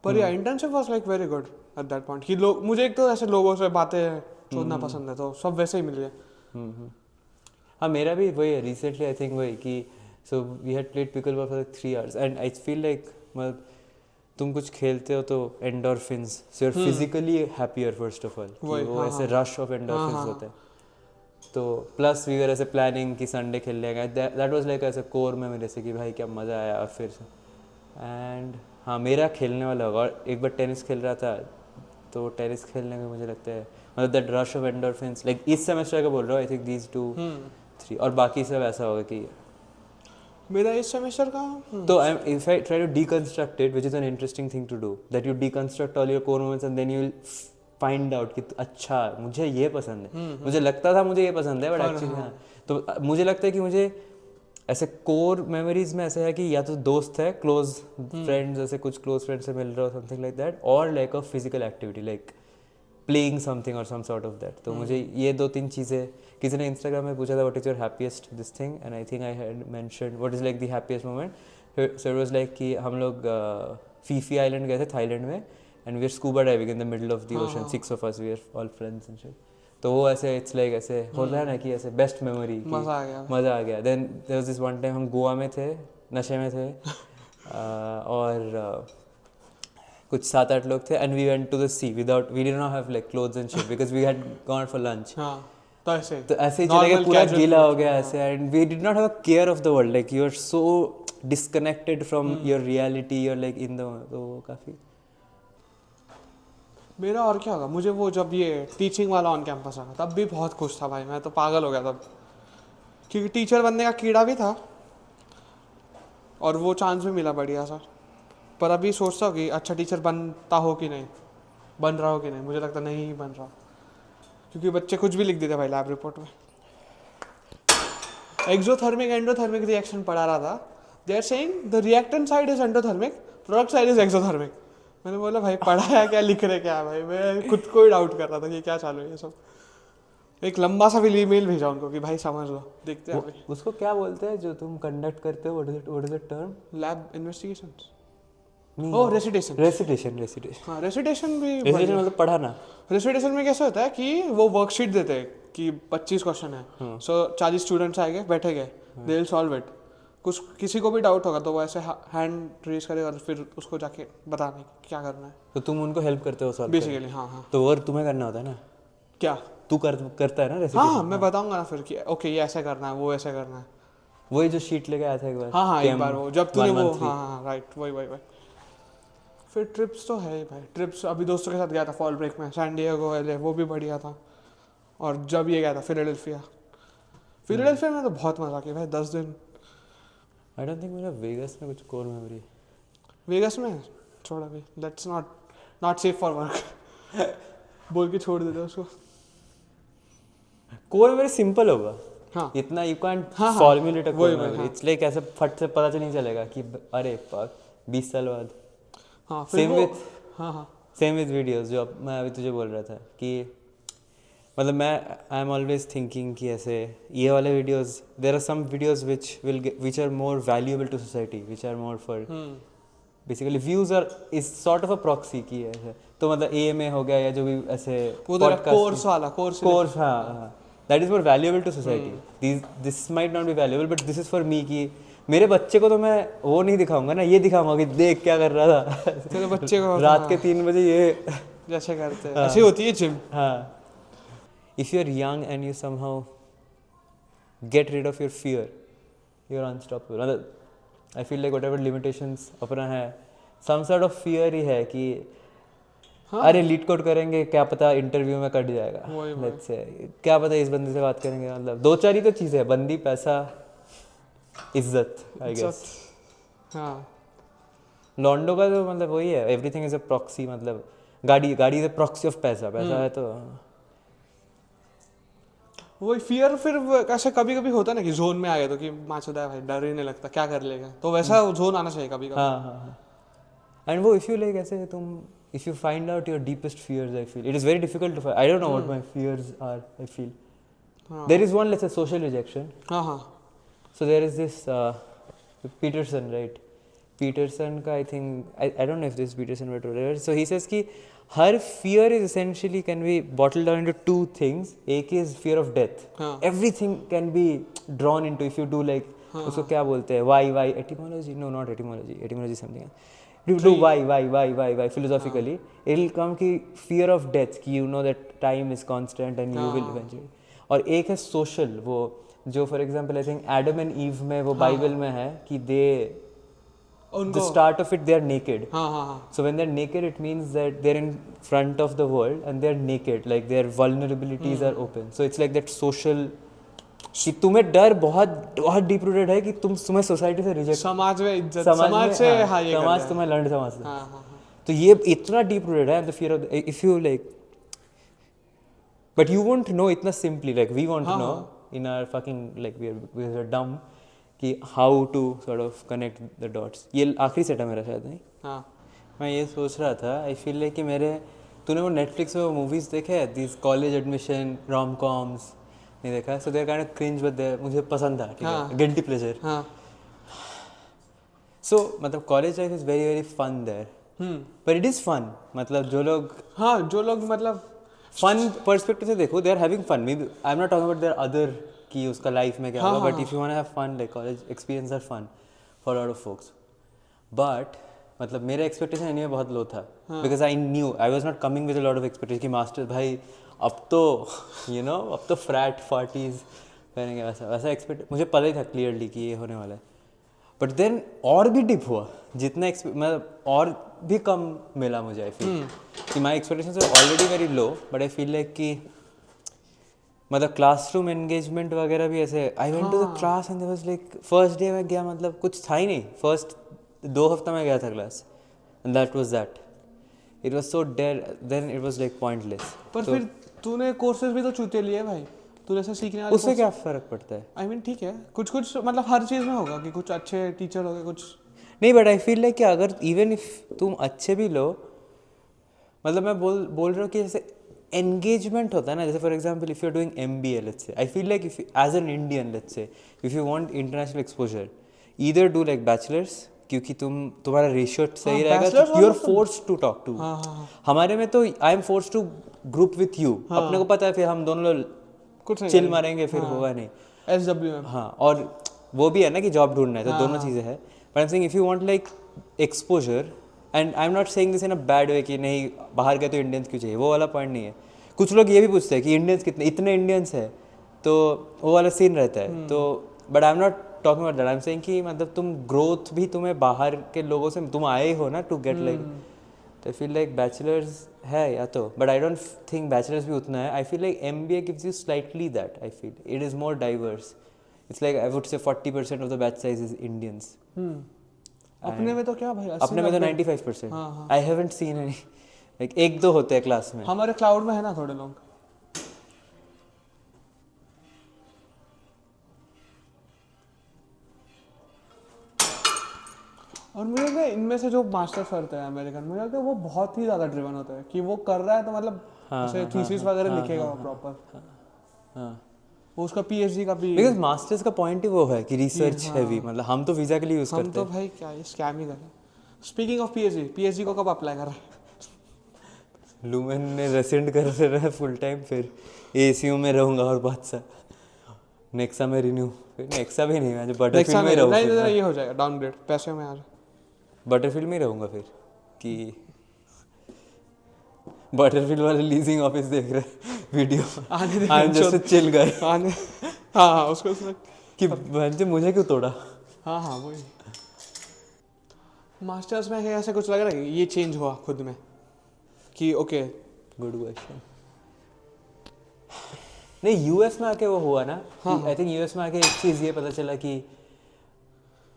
पर या internship was like very good at that point कि लोग मुझे एक तो ऐसे लोगों से बातें छोड़ना पसंद है. तो सब वैसे ही मिल गए. हाँ मेरा भी वही है. रिसेंटली आई थिंक वही कि so we had played pickleball for 3 hours and I feel like मतलब तुम कुछ खेलते हो तो endorphins. So you are physically happier first of all. वो ऐसे रश ऑफ एंडोर्फिन्स होते हैं. तो प्लस वी वर ऐसे प्लानिंग कि संडे खेलने गए. दैट वाज लाइक ऐसे कोर में मेरे से कि भाई क्या मज़ा आया. और फिर एंड हाँ मेरा खेलने वाला होगा. और एक बार टेनिस खेल रहा था तो टेनिस खेलने में मुझे लगता है मतलब that rush of endorphins like इस सेमेस्टर का बोल रहा हूँ. आई थिंक दीज 2-3 और बाकी सब ऐसा होगा कि मेरा इस सेमेस्टर का. तो if I try to deconstruct it, which is an interesting thing to do, that you deconstruct all your core moments and then you will find out कि अच्छा मुझे ये पसंद है. मुझे लगता था मुझे ये पसंद है बट एक्चुअली हाँ. तो मुझे लगता है कि मुझे ऐसे कोर मेमोरीज में ऐसा है कि या तो दोस्त है, क्लोज फ्रेंड्स, ऐसे कुछ क्लोज फ्रेंड से मिल रहा हो समथिंग लाइक दैट, और like a physical activity like playing something और सम सॉर्ट ऑफ दैट. तो मुझे ये 2-3 चीज़ें. किसी ने इंस्टाग्राम में पूछा था what is your happiest this thing and I think I had mentioned what is like the happiest moment. So it was like कि हम लोग फीफी आइलैंड गए थे थाईलैंड में and we are scuba diving in the middle of the ocean. 6 of us, we are all friends and shit. तो वो ऐसे it's like ऐसे होता है ना कि ऐसे बेस्ट मेमोरी. मज़ा आ गया. Then there was this one time हम गोवा में थे, नशे में थे और कुछ 7-8 लोग थे and we went to the sea without, we did not have like clothes and shit because we had gone for lunch. तो ऐसे ही चले गए, पूरा गीला हो गया ऐसे. And we did not have a care of the world. Like you are so disconnected from your reality. You are like in the. तो वो काफ़ी मेरा. और क्या होगा मुझे वो जब ये टीचिंग वाला ऑन कैंपस आया तब भी बहुत खुश था भाई. मैं तो पागल हो गया तब क्योंकि टीचर बनने का कीड़ा भी था और वो चांस भी मिला बढ़िया सा. पर अभी सोचता हूँ कि अच्छा टीचर बनता हो कि नहीं, बन रहा हो कि नहीं. मुझे लगता नहीं बन रहा क्योंकि बच्चे कुछ भी लिख देते भाई लैब रिपोर्ट में. एक्सोथर्मिक एंडोथर्मिक रिएक्शन पढ़ा रहा था. They are saying the reactant side is endothermic, product side is exothermic. मैंने बोला भाई पढ़ा है क्या, लिख रहे क्या भाई. मैं खुद को ही डाउट कर रहा था कि क्या चालू है ये सब. एक लंबा सा भी ईमेल भेजा उनको कि भाई समझ लो, देखते हैं. उसको क्या बोलते हैं जो तुम कंडक्ट करते हो? What is the term? Lab investigations. Oh recitation. हाँ रेसिटेशन भी. रेसिटेशन मतलब पढ़ाना. रेसिटेशन में कैसे होता है कि वो वर्कशीट देते हैं कि 25 क्वेश्चन है. सो 40 स्टूडेंट्स आएंगे, बैठे गए, दे विल सॉल्व इट. कुछ किसी को भी डाउट होगा तो वो ऐसे हैंड रेज करेगा और फिर उसको जाके बताने क्या करना है. तो तुम उनको हेल्प करते हो सॉल्व बेसिकली. हाँ. तो वर्क तुम्हें करना होता है ना. क्या तू करता है ना रेसिपी? हाँ मैं बताऊंगा ना फिर कि ओके ये ऐसा करना है, वो ऐसा करना है। वही जो शीट लेके आया था एक बार। हाँ हाँ एक KM बार वो जब तूने वो 113। हाँ राइट वही वही वही। फिर ट्रिप्स तो है ही भाई, ट्रिप्स अभी दोस्तों के साथ गया था फॉल ब्रेक में, सैन डिएगो LA, वो भी बढ़िया था। और जब ये गया था फिलाडेल्फिया, फिलाडेल्फिया में तो बहुत मजा किया भाई 10 दिन। आई डोंट थिंक मेरा वेगस में कुछ कोर मेमोरी। वेगस में छोड़ अभी, that's not safe for work बोल के छोड़ देते उसको। कोर मेमोरी सिंपल होगा। हाँ इतना यू कांट हाँ, हाँ, फॉर्मुलेट अ कोर वही वही, मेमोरी। हाँ। इट्स लाइक ऐसे फट से पता नहीं चलेगा कि अरे फक 20 साल बाद। हाँ फिर सेम वो विथ हाँ हाँ सेम विथ वीडियोस जो मैं अभी तुझे बोल रहा था कि मतलब मैं आई एम ऑलवेज थिंकिंग कि ऐसे ये वाले videos, there are some videos which are more valuable to society, which are more for basically views are is sort of a proxy की है ऐसे। तो मतलब AMA हो गया या जो भी ऐसे वो तो कोर्स वाला कोर्स हाँ that is more valuable to society. This might not be valuable but this is for me कि मेरे बच्चे को तो मैं वो नहीं दिखाऊंगा ना, ये दिखाऊंगा कि देख क्या कर रहा था तेरे बच्चे को रात के 3 बजे ये जैसे करते हैं ऐसे होती है जिम। हाँ। If you're young and you somehow get rid of your fear, you're unstoppable. मतलब I feel like whatever limitations अपना है, some sort of fear ही है कि हाँ। अरे लीड कोड करेंगे क्या पता इंटरव्यू में कट जाएगा, वही let's say क्या पता इस बंदे से बात करेंगे, मतलब 2-4 ही तो चीज़ें है, बंदी, पैसा, इज्जत, I guess। हाँ लॉन्डो का तो मतलब वही है, एवरीथिंग इज अ प्रॉक्सी। मतलब गाड़ी इज अ प्रॉक्सी ऑफ पैसा, पैसा है तो वही फियर। फिर ऐसे कभी कभी होता है ना कि जोन में आ गया तो कि माचुदा है भाई, डर ही नहीं लगता, क्या कर लेगा, तो वैसा जोन आना चाहिए कभी कभी। हाँ हाँ। एंड वो इफ़ यू लाइक ऐसे तुम if you find out your deepest fears, I feel it is very difficult to find. I don't know what my fears are. I feel there is one, let's say social rejection. हाँ हाँ so there is this Peterson, right? Peterson का I think I don't know if this Peterson but whatever. So he says कि हर fear is essentially can be bottled down into 2 things. एक is fear of death. हाँ। Everything can be drawn into if you do like उसको क्या बोलते हैं, why etymology, no not etymology something, do why philosophically it'll come ki fear of death ki you know that time is constant and you will eventually। और एक है social, वो जो for example I think Adam and Eve में वो Bible में है कि the start of it they are naked। हाँ हाँ हाँ So when they're naked it means that they're in front of the world and they're naked, like their vulnerabilities are open। So it's like that social कि तुम्हें डर बहुत बहुत deep rooted है कि तुम्हें सोसाइटी से रिजेक्ट, समाज में इज्जत, समाज से हाँ ये समाज तुम्हें लड़ समझता है। हाँ हाँ हाँ तो ये इतना डीप रूटेड है the fear of if you like but you won't know इतना simply like we want to know in our fucking like we are dumb कि how to sort of connect the dots. ये आखिरी set है मेरा शायद, नहीं? हाँ मैं ये सोच रहा था आई फील लाइक कि मेरे तूने वो नेटफ्लिक्स में वो मूवीज़ देखे हैं this college admission rom coms? नहीं देखा? So there kind of cringe but there मुझे पसंद था, ठीक है, गिल्टी प्लेजर। हाँ सो मतलब college life is very very fun there, but it is fun. मतलब जो लोग हाँ जो लोग मतलब फन पर्सपेक्टिव से देखो, they are having fun. Maybe I am not talking about their other कि उसका लाइफ में क्या होगा, but if you want to have fun like college experience are fun for lot of folks. But मतलब मेरा expectation इनमें बहुत low था because I knew I was not coming with a lot of expectation कि master भाई अब तो you know अब तो फ्रैट 40s पहनेंगे, वैसा एक्सपेक्ट मुझे पता ही था क्लियरली कि ये होने वाला है। बट देन और भी डिप हुआ, जितना मतलब और भी कम मिला मुझे। आई फील कि my expectations are already very low, but I feel like कि मतलब क्लासरूम एंगेजमेंट वगैरह भी ऐसे I went to the class and there was like first day में गया मतलब कुछ था ही नहीं, फर्स्ट 2 हफ्ता में गया था class and that was that. It was so dead, then it was like pointless. पर फिर तूने कोर्सेज भी तो चूते लिए भाई, तूने ऐसे सीखने वाले उससे क्या फ़र्क पड़ता है? आई मीन ठीक है, कुछ कुछ मतलब हर चीज़ में होगा कि कुछ अच्छे टीचर हो गए कुछ नहीं, बट आई फील लाइक कि अगर इवन इफ तुम अच्छे भी लो, मतलब मैं बोल रहा हूँ कि जैसे एंगेजमेंट होता है ना, जैसे for example if you are doing MBA let's say, I feel like if as an Indian let's say if you want international exposure either do like bachelors, क्योंकि तुम्हारा रेशियो सही रहेगा, तो you are forced to talk to. हमारे में तो I am forced to group with you, अपने को पता है फिर हम दोनों लोग कुछ चिल मारेंगे, फिर होगा नहीं। SW में हाँ, और वो भी है ना कि जॉब ढूंढना है, तो दोनों चीज़ें हैं। But I am saying if you want like exposure, and I am not saying this in a bad way कि नहीं बाहर गए तो इंडियंस क्यों चाहिए, वो वाला पॉइंट नहीं है। कुछ लोग ये भी पूछते हैं कि इंडियंस कितने, इतने इंडियंस है, तो वो वाला सीन रहता है। तो but I am not talking about that, I am saying कि मतलब तुम ग्रोथ भी तुम्हें बाहर के लोगों से, तुम आए हो ना टू गेट लाइक, तो आई फील लाइक बैचलर्स है या तो, but I don't think bachelors भी उतना है। आई feel like MBA gives you slightly that, I feel it is more diverse. It's like I would से 40% of the batch size is Indians. अपने में तो क्या भाई, 80, अपने में तो 90। 95%। हाँ। I haven't seen any, like एक दो होते हैं क्लास में। हमारे क्लाउड में है ना थोड़े लोग। और मुझे लगता है इनमें से जो मास्टर्स करते हैं अमेरिकन, मुझे लगता है वो बहुत ही ज़्यादा ड्रिवन होता है कि वो कर रहा है तो मतलब ऐसे थीसिस वगैरह लिखेगा वो प्रॉपर। हाँ, वो उसका PhD का भी, बिकॉज मास्टर्स का पॉइंट ही वो है कि रिसर्च हैवी, मतलब हम तो वीजा के लिए यूज हम करते तो हैं। भाई क्या स्कैम ही कर रहे हैं। स्पीकिंग ऑफ PhD को कब अप्लाई कर रहा है? लूमेन ने रेसिडेंट कर रहा है फुल टाइम, फिर ACU में रहूंगा और बात सा नेक्सा में रिन्यू, फिर नेक्सा भी नहीं, मैं बटरफील्ड में रहूंगा। नहीं, ये हो जाएगा डाउनग्रेड पैसे में यार। बटरफील्ड में रहूंगा फिर, कि बटरफील्ड वाले लीजिंग ऑफिस देख रहे video, I am just chill guy. हाँ उसको कि बंदे मुझे क्यों तोड़ा। हाँ वही। मास्टर्स में ऐसे कुछ लग रहा है कि ये चेंज हुआ खुद में कि ओके। Good question. नहीं, US में आके वो हुआ ना, आई थिंक US में आके एक चीज़ ये पता चला कि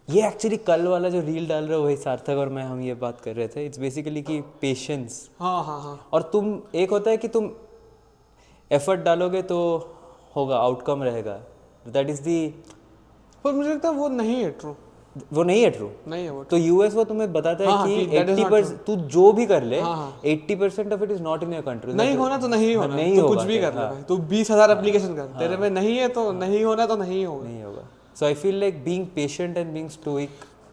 ये एक्चुअली कल वाला जो रील डाल रहे हो वही सार्थक और मैं, हम ये बात कर रहे थे, इट्स बेसिकली कि पेशेंस। हाँ। और तुम, एक होता है कि तुम एफर्ट डालोगे तो होगा, आउटकम रहेगा, दैट इज दी। पर मुझे लगता है वो नहीं है ट्रू, वो नहीं है ट्रू, नहीं है वो। तो US वो तुम्हें बताता है कि that is not 80% तू जो भी कर ले, हाँ। 80% of it is not in your control. नहीं होना तो नहीं होना, नहीं तू होगा, कुछ भी कर ले हाँ। भाई, तू 20,000 एप्लीकेशन कर, तेरे में नहीं है तो नहीं होना तो नहीं होगा। नहीं होगा। So I feel like being patient and being stoic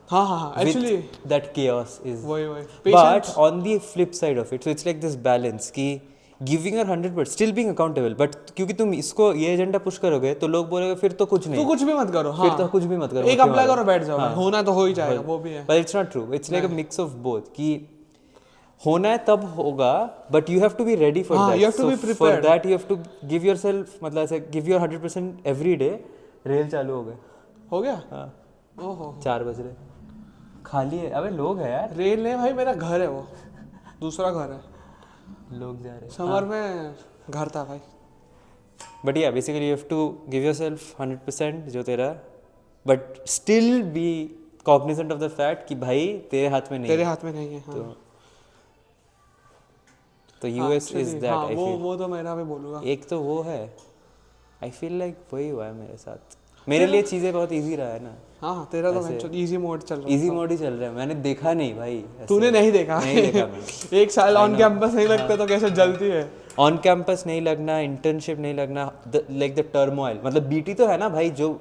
हाँ एक्चुअली that chaos is, वही but on the flip side of it, so it's like this balance कि giving your 100%, still being accountable, but क्योंकि तुम इसको ये agenda push करोगे तो लोग बोलेंगे फिर तो कुछ नहीं, तू कुछ भी मत करो। फिर तो कुछ भी मत करो, एक अप्लाई करो बैठ जाओ, होना तो हो ही जाएगा, वो भी है। but it's not true, it's like a mix of both कि होना है तब होगा, but you have to be ready for that, you have to be for prepared. that you have to give yourself, मतलब ऐसे give your 100% every day। Rail चालू हो गए, हो गया। हाँ, ओहो 4 बज रहे, खाली है, अबे लोग है यार, रेल नहीं भाई, मेरा घर है, वो दूसरा घर है, लोग जा रहे हैं। समर में घर था भाई। बट या basically you have to give yourself 100% जो तेरा, but still be cognizant of the fact कि भाई तेरे हाथ में नहीं तेरे है। हाथ में नहीं है। हाँ। तो US is that, I feel. वो तो मेरा भी बोलूँगा। एक तो वो है, आई फील लाइक वही हुआ है मेरे साथ, मेरे लिए चीज़ें बहुत इजी रहा है ना। हाँ तेरा तो इजी मोड चल रहा है। इजी मोड ही चल रहा है, मैंने देखा नहीं भाई ऐसे। तूने नहीं देखा? नहीं देखा मैंने। एक साल ऑन कैंपस नहीं लगते तो कैसे जलती है। ऑन कैंपस नहीं लगना, इंटर्नशिप नहीं लगना, लाइक द टर्मोइल, मतलब BT तो है ना भाई, जो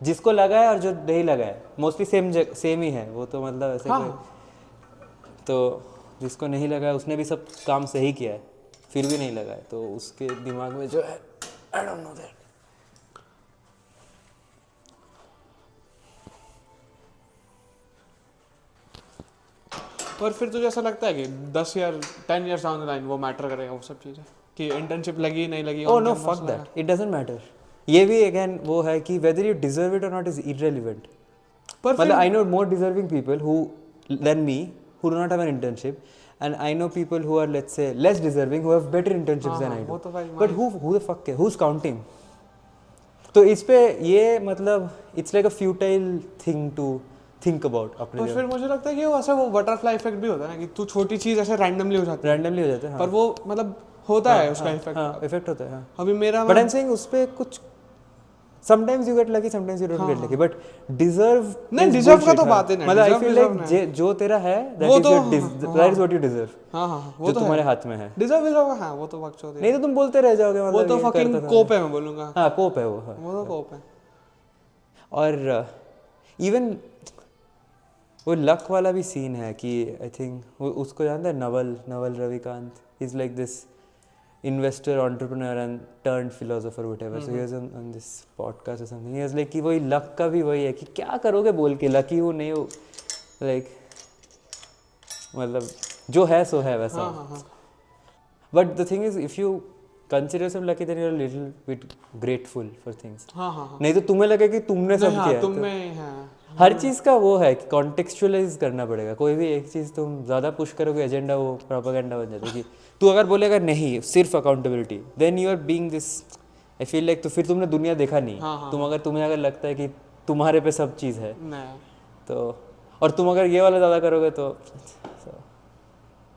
जिसको लगा है और जो नहीं लगा है मोस्टली सेम ही है वो, तो मतलब ऐसे कोई, तो जिसको नहीं लगा है उसने भी सब काम सही किया है फिर भी नहीं लगा है, तो उसके दिमाग में जो है, आई डोंट नो दैट। पर फिर तुझे ऐसा लगता है कि 10 years डाउन द लाइन वो मैटर करेगा वो सब चीज़ें कि इंटर्नशिप लगी नहीं लगी? Oh no, fuck that, it doesn't matter. ये भी अगेन वो है कि वेदर यू डिजर्व इट और नॉट इज इररिलेवेंट। पर मतलब I know more deserving people who than me who do not have an internship, and I know people who are, let's say, less deserving who have better internships than I do, वो तो भाई but who the fuck who's counting? तो इस पे ये मतलब it's like a futile thing to think about अपने पर फिर मुझे लगता है कि वो ऐसा वो बटरफ्लाई इफेक्ट भी होता है ना कि तू छोटी चीज़ ऐसे रैंडमली हो जाती है, randomly हो जाते हैं, पर वो मतलब होता है उसका इफेक्ट। हाँ इफेक्ट होता है, हाँ। अभी मेरा But I'm saying उस पे कुछ sometimes you get lucky, sometimes you don't get lucky, but deserve नहीं, is deserve का bullshit, तो हाँ। बात ही नहीं, मतलब I deserve feel deserve like जो तेरा है that वो is तो that is what you deserve, हाँ वो जो तो तुम्हारे हाथ में है। डिजर्व हाँ वो तो वक्त होती है, नहीं तो तुम बोलते रह जाओगे, मतलब वो तो ये फकिंग करता था। कोप है मैं बोलूँगा। हाँ कोप है वो, हाँ। वो तो कोप है। और इवन वो लक वाला भी सीन है कि आई थिंक उसको जानता है, Naval Ravikant, is like this investor, entrepreneur and turned philosopher, whatever. So he was on this podcast or something. He was like कि वही luck का भी वही है कि क्या करोगे बोल के, lucky हो नहीं हो, like मतलब जो है सो है वैसा। But the thing is, if you consider yourself lucky, then you're a little bit grateful for things. हाँ हाँ हाँ नहीं तो तुम्हें लगे कि तुमने सब नहीं, हाँ किया। तुम तो में हाँ हर चीज़ का वो है कि कॉन्टेक्चुअलाइज करना पड़ेगा। कोई भी एक चीज़ तुम ज़्यादा पुश करोगे, एजेंडा वो प्रोपेगेंडा बन जाता है कि तू अगर बोलेगा नहीं सिर्फ accountability, then you are being this, I feel like, तो फिर तुमने दुनिया देखा नहीं। हाँ, तुम्हें अगर लगता है कि तुम्हारे पे सब चीज़ है नहीं, तो, और तुम अगर ये वाला ज़्यादा करोगे तो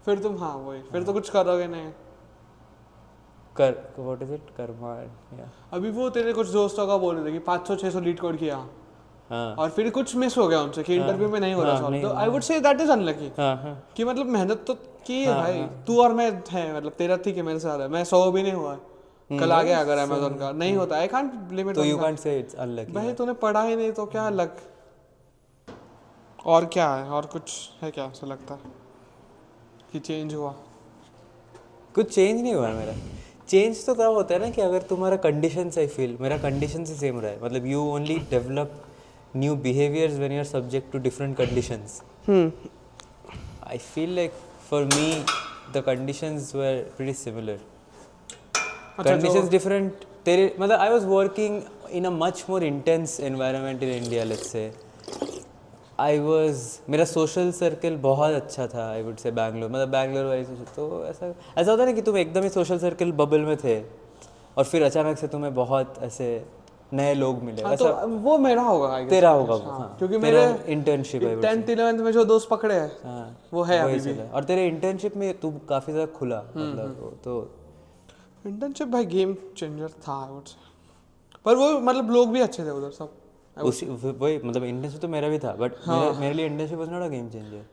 फिर तुम हाँ वही फिर तो कुछ करोगे नहीं। कर व्हाट इज इट कर्मा, या अभी वो तेरे कुछ दोस्तों का बोल रहे थे कि 500-600 लीड कोड किया हाँ और फिर कुछ मिस हो गया उनसे कि इंटरव्यू में नहीं हो रहा हाँ, सॉल्व, नहीं, तो I would say that is unlucky हाँ हाँ कि मतलब मेहनत तो की है भाई। तू और मैं है मतलब तेरा ठीक है मेरे साथ है, मैं 100 भी नहीं हुआ है। कल आ गया अगर अमेजोन का नहीं होता, आई कांट लिमिट। तो you can't say it's unlucky भाई तूने पढ़ा ही नहीं तो क्या लक। और क्या है, और कुछ है क्या ऐसा लगता है कि चेंज हुआ? कुछ चेंज नहीं हुआ मेरा। चेंज तो तब होता है ना कि अगर तुम्हारा कंडीशन, आई फील मेरा कंडीशन से सेम रहा है, मतलब you only develop new behaviours when you are subject to different conditions. I feel like for me the conditions were pretty similar. Conditions different तेरे, मतलब I was working in a much more intense environment in India, let's say मेरा social circle बहुत अच्छा था, आई would से बैंगलोर, मतलब बैंगलोर वाली तो ऐसा होता है ना कि तुम एकदम ही सोशल सर्कल बबल में थे और फिर अचानक से तुम्हें बहुत ऐसे नए लोग मिले। हाँ, तो वो मेरा होगा I guess, तेरा होगा वो, हाँ, हाँ, क्योंकि तेरा मेरे इंटर्नशिप है 10th 11th में जो दोस्त पकड़े हैं हाँ, वो है वही अभी भी। चला। और तेरे इंटर्नशिप में तू काफ़ी ज़्यादा खुला, मतलब वो तो इंटर्नशिप भाई गेम चेंजर था आई वुड से, पर वो मतलब लोग भी अच्छे थे उधर सब। उसी वही, मतलब इंटर्नशिप तो मेरा भी था, बट मेरे लिए internship was not a game changer,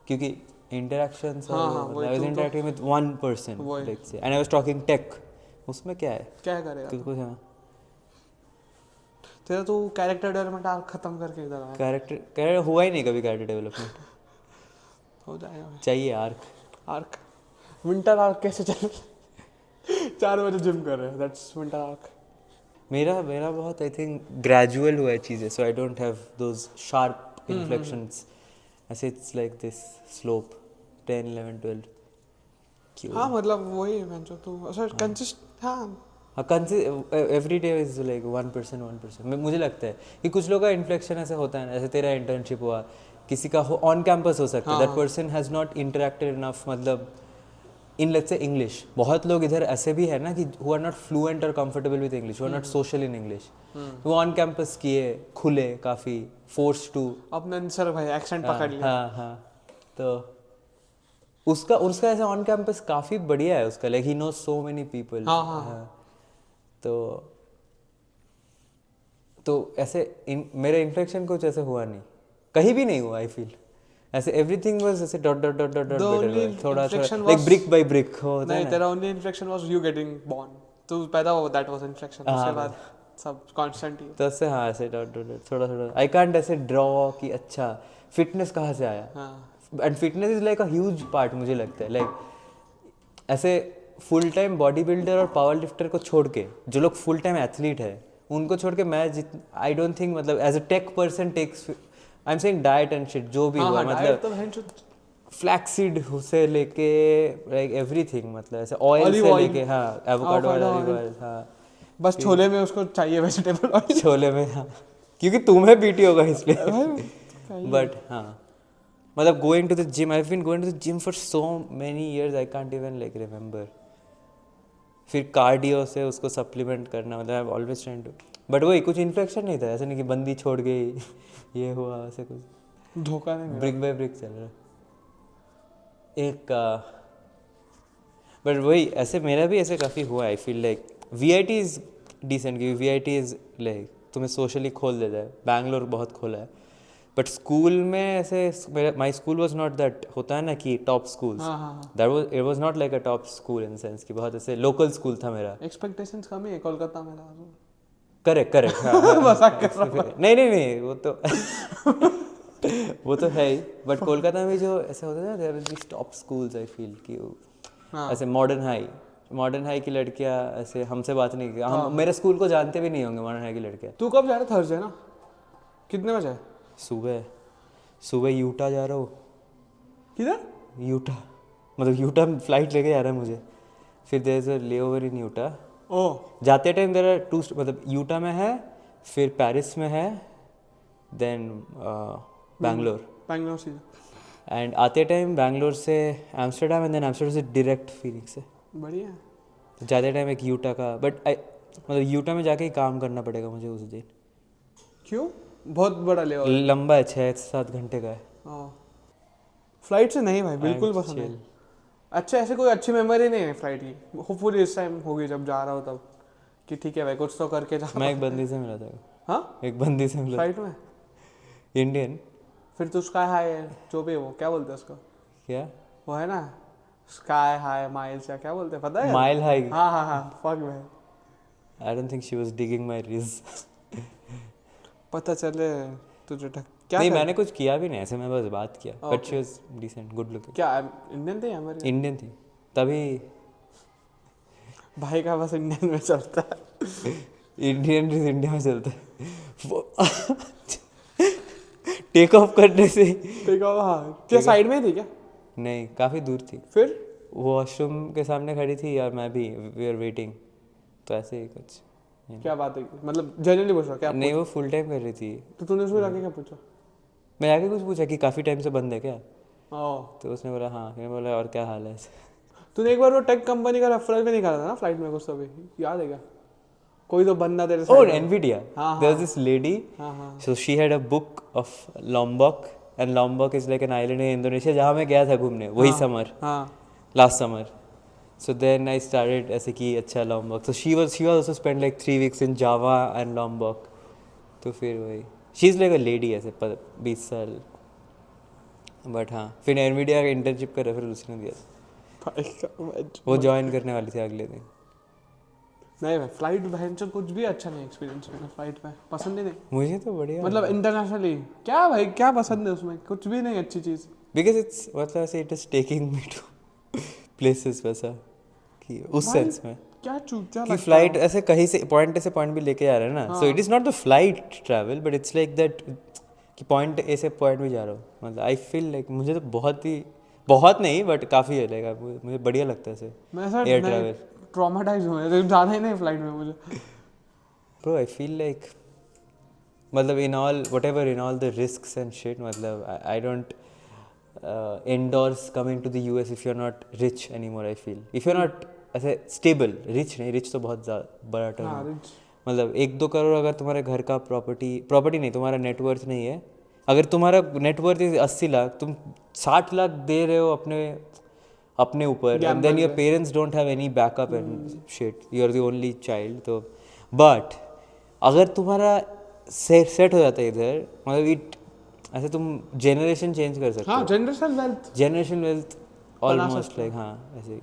क्योंकि interactions, I was interacting with one person, let's say, and I was talking tech. उसमें क्या है, क्या करेगा कुछ हाँ, तेरा तो कैरेक्टर डेवलपमेंट आर्क खत्म करके इधर आया। कैरेक्टर हुआ ही नहीं कभी, कैरेक्टर डेवलपमेंट हो जाएगा भाई। चाहिए आर्क। आर्क विंटर आर्क कैसे चल 4 बजे जिम कर रहे हैं, दैट्स विंटर आर्क। मेरा बहुत आई थिंक ग्रेजुअल हुआ है चीज़ें, so I don't have those sharp inflections, ऐसे इट्स लाइक दिस स्लोप 10 11 12 क्यों। हाँ मतलब वही मैं जो तू अच्छा कंसिस्ट हाँ एवरी डे इज लाइक 1%। मुझे लगता है कि कुछ लोगों का इन्फ्लेक्शन ऐसे होता है ना, जैसे तेरा इंटर्नशिप हुआ, किसी का ऑन कैंपस हो सकता है, that person has not interacted enough, मतलब इन लेट्स से इंग्लिश। बहुत लोग इधर ऐसे भी है ना कि हु आर नॉट फ्लुएंट और comfortable with English, who are not social in English, वो ऑन कैंपस किए, खुले काफ़ी, फोर्स टू अपने सर भाई एक्सेंट पकड़ लिया। हाँ हाँ, तो उसका ऐसे ऑन कैंपस काफ़ी बढ़िया है उसका, like he knows so many people. हाँ तो ऐसे मेरे इन्फ्लेक्शन कुछ ऐसे हुआ नहीं, कहीं भी नहीं हुआ, आई फील ऐसे एवरीथिंग वाज ऐसे dot dot dot dot dot better, थोड़ा लाइक ब्रिक बाय ब्रिक होता है नहीं ना। तेरा only inflection was you getting born, तो पैदा हुआ, दैट वाज इन्फ्लेक्शन। उसके बाद सब कांस्टेंट ही तो ऐसे हाँ, ऐसे डॉट डॉट डॉट थोड़ा आई कांट ऐसे ड्रॉ कि अच्छा फिटनेस कहाँ से आया, and fitness is like a huge part, मुझे लगता है। लाइक ऐसे फुल टाइम बॉडी बिल्डर और पावर लिफ्टर को छोड़ के, जो लोग फुल टाइम एथलीट है उनको छोड़ के, मैं आई डोंट थिंक, मतलब as a tech person techs, I am saying diet and shit जो भी हुआ, मतलब फ्लैक्सीड से लेके लाइक एवरीथिंग, मतलब ऐसे ऑयल से लेके हाँ, एवोकाडो ऑयल, हाँ बस छोले में उसको चाहिए वेजिटेबल ऑयल, छोले में हाँ, क्योंकि तुम्हें पीटी होगा इसलिए। बट हाँ, मतलब going to the gym, I have been going to the gym for so many years, I can't even like remember. फिर कार्डियो से उसको सप्लीमेंट करना, मतलब I have always trying to, but वही कुछ इन्फ्लेक्शन नहीं था, ऐसे नहीं कि बंदी छोड़ गई ये हुआ, ऐसे कुछ धोखा नहीं, ब्रिक बाय ब्रिक चल रहा एक। बट वही ऐसे मेरा भी ऐसे काफ़ी हुआ, I feel like VIT is decent, क्योंकि VIT इज़ लाइक तुम्हें सोशली खोल देता है, बैंगलोर बहुत खोला है, बट स्कूल में ऐसे my school was not that, होता है ना कि top school, that was it was not like a top school in sense कि बहुत ऐसे लोकल स्कूल था मेरा। एक्सपेक्टेशंस कम है कोलकाता में था। करेक्ट नहीं वो तो वो तो है ही, बट कोलकाता में जो ऐसे होता है ना, there are this top schools, I feel कि ऐसे मॉडर्न हाई की लड़कियां ऐसे हमसे बात नहीं की, हम मेरे स्कूल को जानते भी नहीं होंगे मॉडर्न हाई की लड़कियां। तू कब जा रहा? थर्सडे ना? कितने बजे? सुबह यूटा जा रहा हूँ। किधर? यूटा, मतलब यूटा फ्लाइट लेके जा रहा है मुझे। फिर there is a layover in Utah. Oh जाते टाइम देयर आर टू, मतलब यूटा में है, फिर पेरिस में है, देन बैंगलोर. बैंगलोर से एंड आते टाइम बैंगलोर से एम्स्टर्डम, एंड देन एम्स्टर्डम से डायरेक्ट फीनिक्स है. बढ़िया है. जाते टाइम एक यूटा का, बट मतलब यूटा में जाके ही काम करना पड़ेगा मुझे उस दिन. क्यों? बहुत बड़ा ले. लंबा है, 6-7 घंटे का है. फ्लाइट से नहीं भाई, बिल्कुल पसंद नहीं. अच्छा, ऐसे कोई अच्छी मेमोरी नहीं है फ्लाइट की. होपफुली इस टाइम होगी जब जा रहा हो तब, कि ठीक है भाई कुछ तो करके जा. मैं एक बंदी से मिला था. हाँ, एक बंदी से मिला, फ्लाइट में. इंडियन. फिर तो स्काई हाई जो भी है, वो क्या बोलते हैं उसको, क्या वो है ना स्काई हाई माइल्स या क्या बोलते हैं, पता है? Mile high. हाँ हाँ हाँ, फक भाई. आई don't think she was digging my ridge. पता चले तुझे क्या नहीं, कर? मैंने कुछ किया भी नहीं, ऐसे मैं बस बात किया. But Okay. She was decent, good looking. क्या इंडियन थे हमारे? इंडियन थी तभी. भाई का बस इंडियन में चलता है. इंडियन रिज इंडिया में चलता है. वो टेक ऑफ करने से. ठीक है. हाँ, क्या साइड में थी क्या? नहीं, काफ़ी दूर थी. फिर वॉशरूम के सामने खड़ी थी और मैं भी, वी आर वेटिंग. तो ऐसे ही कुछ. क्या बात है, मतलब जनरली पूछ रहा क्या? नहीं, वो फुल टाइम कर रही थी. तो तूने उसको जाके क्या पूछा? मैं आके कुछ पूछा कि काफ़ी टाइम से बंद है क्या. ओह, तो उसने बोला हाँ. मैंने बोला और क्या हाल है. तूने एक बार वो टेक कंपनी का रेफरल भी नहीं करा था ना फ्लाइट में कुछ तो भी, याद है क्या? कोई तो बंदा तेरे Oh, side में. NVIDIA. हाँ, There was हाँ. this lady. हाँ हाँ. So she had a book of Lombok, and Lombok is like an island in Indonesia जहाँ मैं गया था घूमने वही हाँ, summer, हाँ. last summer. So then I started ऐसे कि अच्छा Lombok. So she was also spent like 3 weeks in Java and Lombok. तो फिर वही. She's like a lady ऐसे 20 साल. But हाँ, फिर NVIDIA का internship का रेफरल उसने दिया. भाई का वो ज्वाइन करने वाली थी अगले दिन. नहीं भाई, फ्लाइट भयंकर कुछ भी अच्छा नहीं एक्सपीरियंस मेरा फ्लाइट में, पसंद ही नहीं. मुझे तो बढ़िया मतलब इंटरनेशनली क्या भाई, क्या पसंद है उसमें? कुछ भी नहीं अच्छी चीज़. बिकॉज इट्स मतलब ऐसे it is taking me to places वैसा कि उस भाई, सेंस में क्या चूतिया कि लगता फ्लाइट है. ऐसे कहीं से पॉइंट भी लेके आ रहा है ना. So it is not the flight travel, but it's like that कि पॉइंट ए से पॉइंट भी जा रहा हूँ. मतलब आई फील लाइक मुझे तो बहुत नहीं बट काफ़ी है लाइक मुझे बढ़िया लगता है ऐसे मैं सर एयर ट्रैवल. ट्रॉमेटाइज हुए तो जाना ही नहीं फ्लाइट में मुझे. ब्रो आई फील लाइक मतलब in all the risks and shit, मतलब I don't endorse coming to the US if you're not rich anymore. I feel if you're not ऐसे stable, rich नहीं, rich तो बहुत बड़ा term हाँ, है. rich. मतलब 1-2 करोड़ अगर तुम्हारे घर का प्रॉपर्टी नहीं, तुम्हारा नेटवर्थ नहीं है. अगर तुम्हारा नेटवर्थ 80 लाख, तुम 60 लाख दे रहे हो अपने ऊपर, and then your parents don't have any backup and shit, you are the only child. तो बट अगर तुम्हारा सेट हो जाता है इधर, मतलब ऐसे तुम जनरेशन चेंज कर सकते हो. हाँ, जनरेशन वेल्थ ऑलमोस्ट लाइक. हाँ ऐसे ही.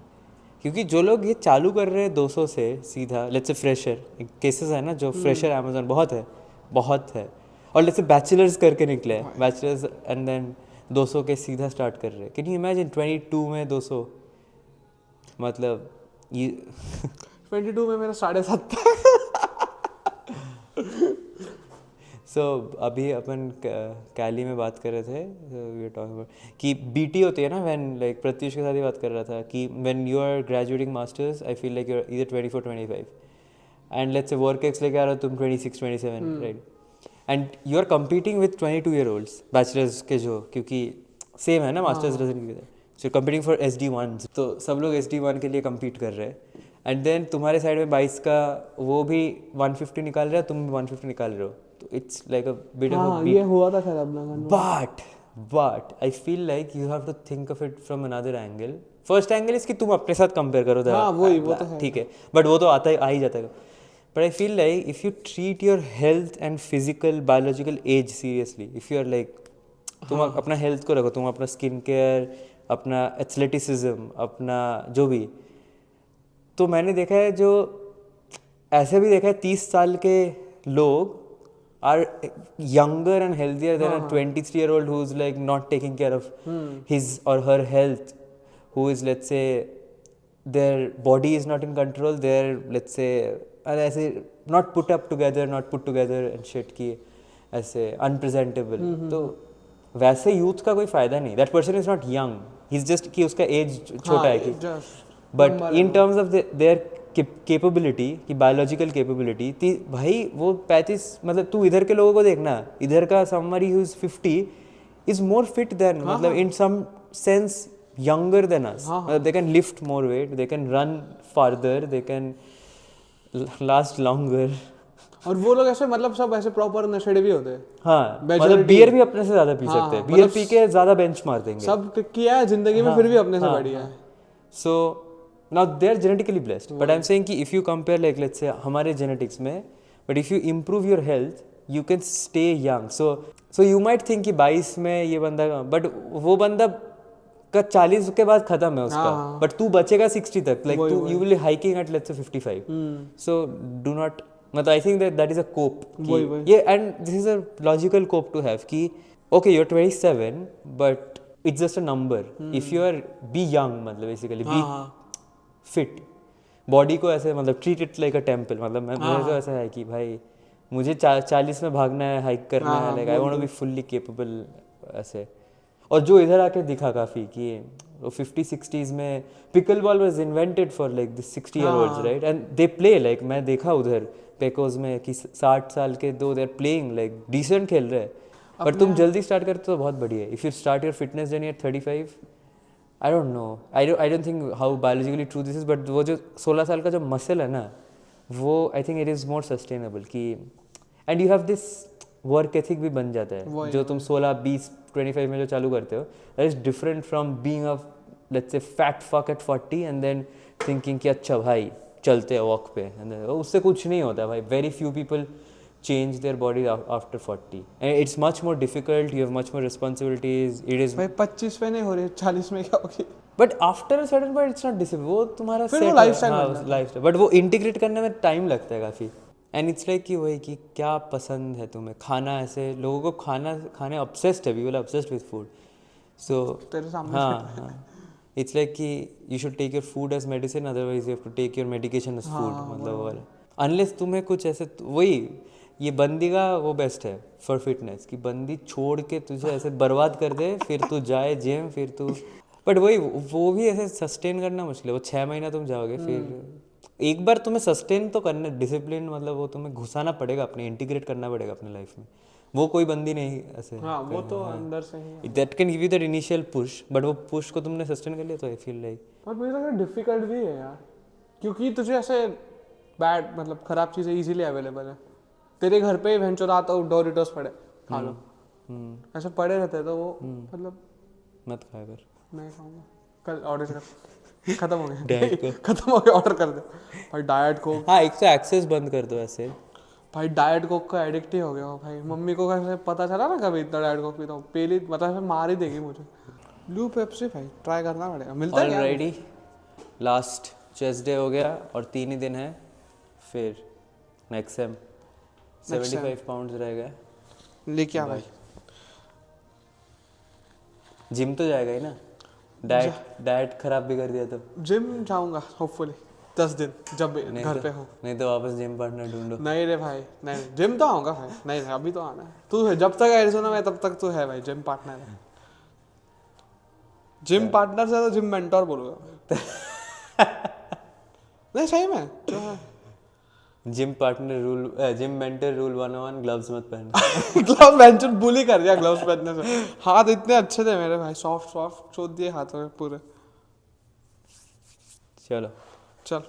क्योंकि जो लोग ये चालू कर रहे हैं 200 से सीधा, लेट्स से फ्रेशर केसेस है ना, जो फ्रेशर अमेजोन बहुत है, और लेट्स से बैचलर्स करके निकले, बैचलर्स एंड देन 200 के सीधा स्टार्ट कर रहे हैं. कैन यू इमेजिन 22 में 200, मतलब ये 22 में मेरा 7.5. सो अभी अपन कैली में बात कर रहे थे, वी आर टॉकिंग अबाउट कि बीटी होती है ना, व्हेन लाइक प्रत्युष के साथ ही बात कर रहा था कि when you are graduating masters, I feel like you are either 24-25 and let's say work ex लेके आ रहे हो तुम 26-27, right. And you are competing with 22-year-olds bachelors के, जो क्योंकि सेम है ना masters doesn't give that. So competing for SD1, तो सब लोग SD1 के लिए कम्पीट कर रहे हैं. एंड देन तुम्हारे साइड में 22 का वो भी 150 निकाल रहा है, तुम भी 150 निकाल रहे हो. तो it's like a bit of a ये हुआ था खराब लगा. But I feel like you have to think of it from another angle. First angle is कि तुम अपने साथ कंपेयर करो. हाँ, वो तो है. ठीक है, बट वो तो आ ही जाता है. But I feel like if you treat your health and physical biological age seriously, if you are like तुम अपना हेल्थ को रखो, तुम अपना स्किन केयर, अपना एथलेटिसिज्म, अपना जो भी. तो मैंने देखा है, जो ऐसे भी देखा है 30 साल के लोग are younger and healthier than a 23-year-old who's like not taking care of his or her health, who is, let's say, their body is not in control, they're, let's say, ऐसे not put together and shit की ऐसे unpresentable. तो वैसे youth का कोई फायदा नहीं. That person is not young, he's just कि उसका age छोटा है कि but in terms of their capability की बायोलॉजिकल कैपेबिलिटी थी भाई वो 35 मतलब तू इधर के लोगों को देखना इधर का somebody who is 50 is more fit than मतलब in some sense younger than us मतलब they can lift more weight they can run farther they can last longer और वो लोग ऐसे मतलब सब ऐसे प्रॉपर नशेड़े भी होते हैं हाँ मतलब बियर भी अपने से ज्यादा पी सकते हैं बियर पी के ज्यादा बेंच मार देंगे सब किया है जिंदगी में फिर भी अपने से बढ़िया है सो now they are genetically blessed but I'm saying कि if you compare like let's say हमारे genetics में but if you improve your health you can stay young so you might think कि 22 में ये बंदा but वो बंदा का 40 के बाद खत्म है उसका but तू बचेगा 60 तक like तू you will be hiking at let's say 55 so do not मतलब I think that is a cope yeah and this is a logical cope to have कि okay you're 27 but it's just a number if you are be young मतलब basically be fit body को ऐसे मतलब treat it like a temple मतलब मुझे तो ऐसा है कि भाई मुझे 40 में भागना है हाइक करना है like I want to be fully capable ऐसे और जो इधर आके दिखा काफ़ी कि वो 50-60s में pickle ball was invented for like this 60 year olds right and they play like मैं देखा उधर पेकोज में कि 60 साल के दो they are playing like decent खेल रहे हैं पर तुम जल्दी स्टार्ट करते तो बहुत बढ़िया है if you start your fitness journey at 35 I don't know. I don't think how biologically true this is, but वो जो 16 साल का जो मसल है ना वो I think it is more sustainable कि and you have this work ethic भी बन जाता है जो तुम 16, 20, 25 में जो चालू करते हो that is different from being a let's say fat fuck at 40 and then thinking कि अच्छा भाई चलते हैं वॉक पे उससे कुछ नहीं होता भाई very few people change their body after 40 and it's much more difficult you have much more responsibilities it is भाई 25 में नहीं हो रही 40 में क्या होगी but after a certain point it's not discipline वो तुम्हारा फिर वो लाइफस्टाइल बट वो इंटीग्रेट करने में टाइम लगता है काफ़ी एंड इट्स लाइक कि वही कि क्या पसंद है तुम्हें खाना ऐसे लोगों को खाने ऑब्सेस्ड है people obsessed with food so तेरे सामने हाँ इट्स लाइक कि you should take your food as medicine otherwise you have to take your medication as food मतलब अनलेस तुम्हें कुछ ऐसे वही ये बंदी का वो बेस्ट है फॉर फिटनेस कि बंदी छोड़ के तुझे ऐसे बर्बाद कर दे फिर तू जाए जिम फिर तू बट वही वो भी ऐसे सस्टेन करना मुश्किल है वो 6 महीना तुम जाओगे फिर एक बार तुम्हें सस्टेन तो करना डिसिप्लिन मतलब वो तुम्हें घुसाना पड़ेगा अपने इंटीग्रेट करना पड़ेगा अपने लाइफ में वो कोई बंदी नहीं ऐसे वो तो अंदर से ही that can give you that initial push but वो पुश को तुमने सस्टेन कर लिया तो आई फील लाइक और मुझे लग रहा है डिफिकल्ट भी है यार क्योंकि तुझे ऐसे बैड मतलब खराब चीज़ें इजीली अवेलेबल है तेरे घर पे वेंचो रात और डोरिटोस पड़े खा लो ऐसे पड़े रहते हैं तो वो मतलब मत खाया कर नहीं खाऊंगा कल ऑर्डर कर खत्म हो गया खत्म हो गया ऑर्डर कर दे भाई डाइट कोक हाँ एक तो एक्सेस बंद कर दो ऐसे भाई डाइट कोक का एडिक्ट ही हो गया हो भाई मम्मी को कैसे पता चला ना कभी इतना डाइट कोक पीता हूँ पहली मतलब मार ही देगी मुझे ब्लू पेप्सी भाई ट्राई करना पड़ेगा मिलता है ऑलरेडी लास्ट चेस्ट डे हो गया और 3 ही दिन है फिर नेक्स्ट सेम 75 पाउंड्स रह गए लेके आ भाई जिम तो जाएगा ही ना डाइट खराब भी कर दिया तो जिम जाऊंगा होपफुली 10 दिन जब घर पे हो नहीं तो वापस जिम पार्टनर ढूंढो नहीं रे भाई नहीं जिम तो आऊंगा भाई नहीं अभी तो आना है तू है जब तक एरिज़ोना में तब तक तू है भाई जिम पार्टनर है जिम पार्टनर से तो जिम मेंटोर बोलूंगा नहीं सही में जो है gym partner rule gym mentor rule 101 gloves मत पहन ग्लव्स मेंशन बुली कर दिया ग्लव्स पहनने से हाथ इतने अच्छे थे मेरे भाई सॉफ्ट चोद दिए हाथों में पूरे चलो चल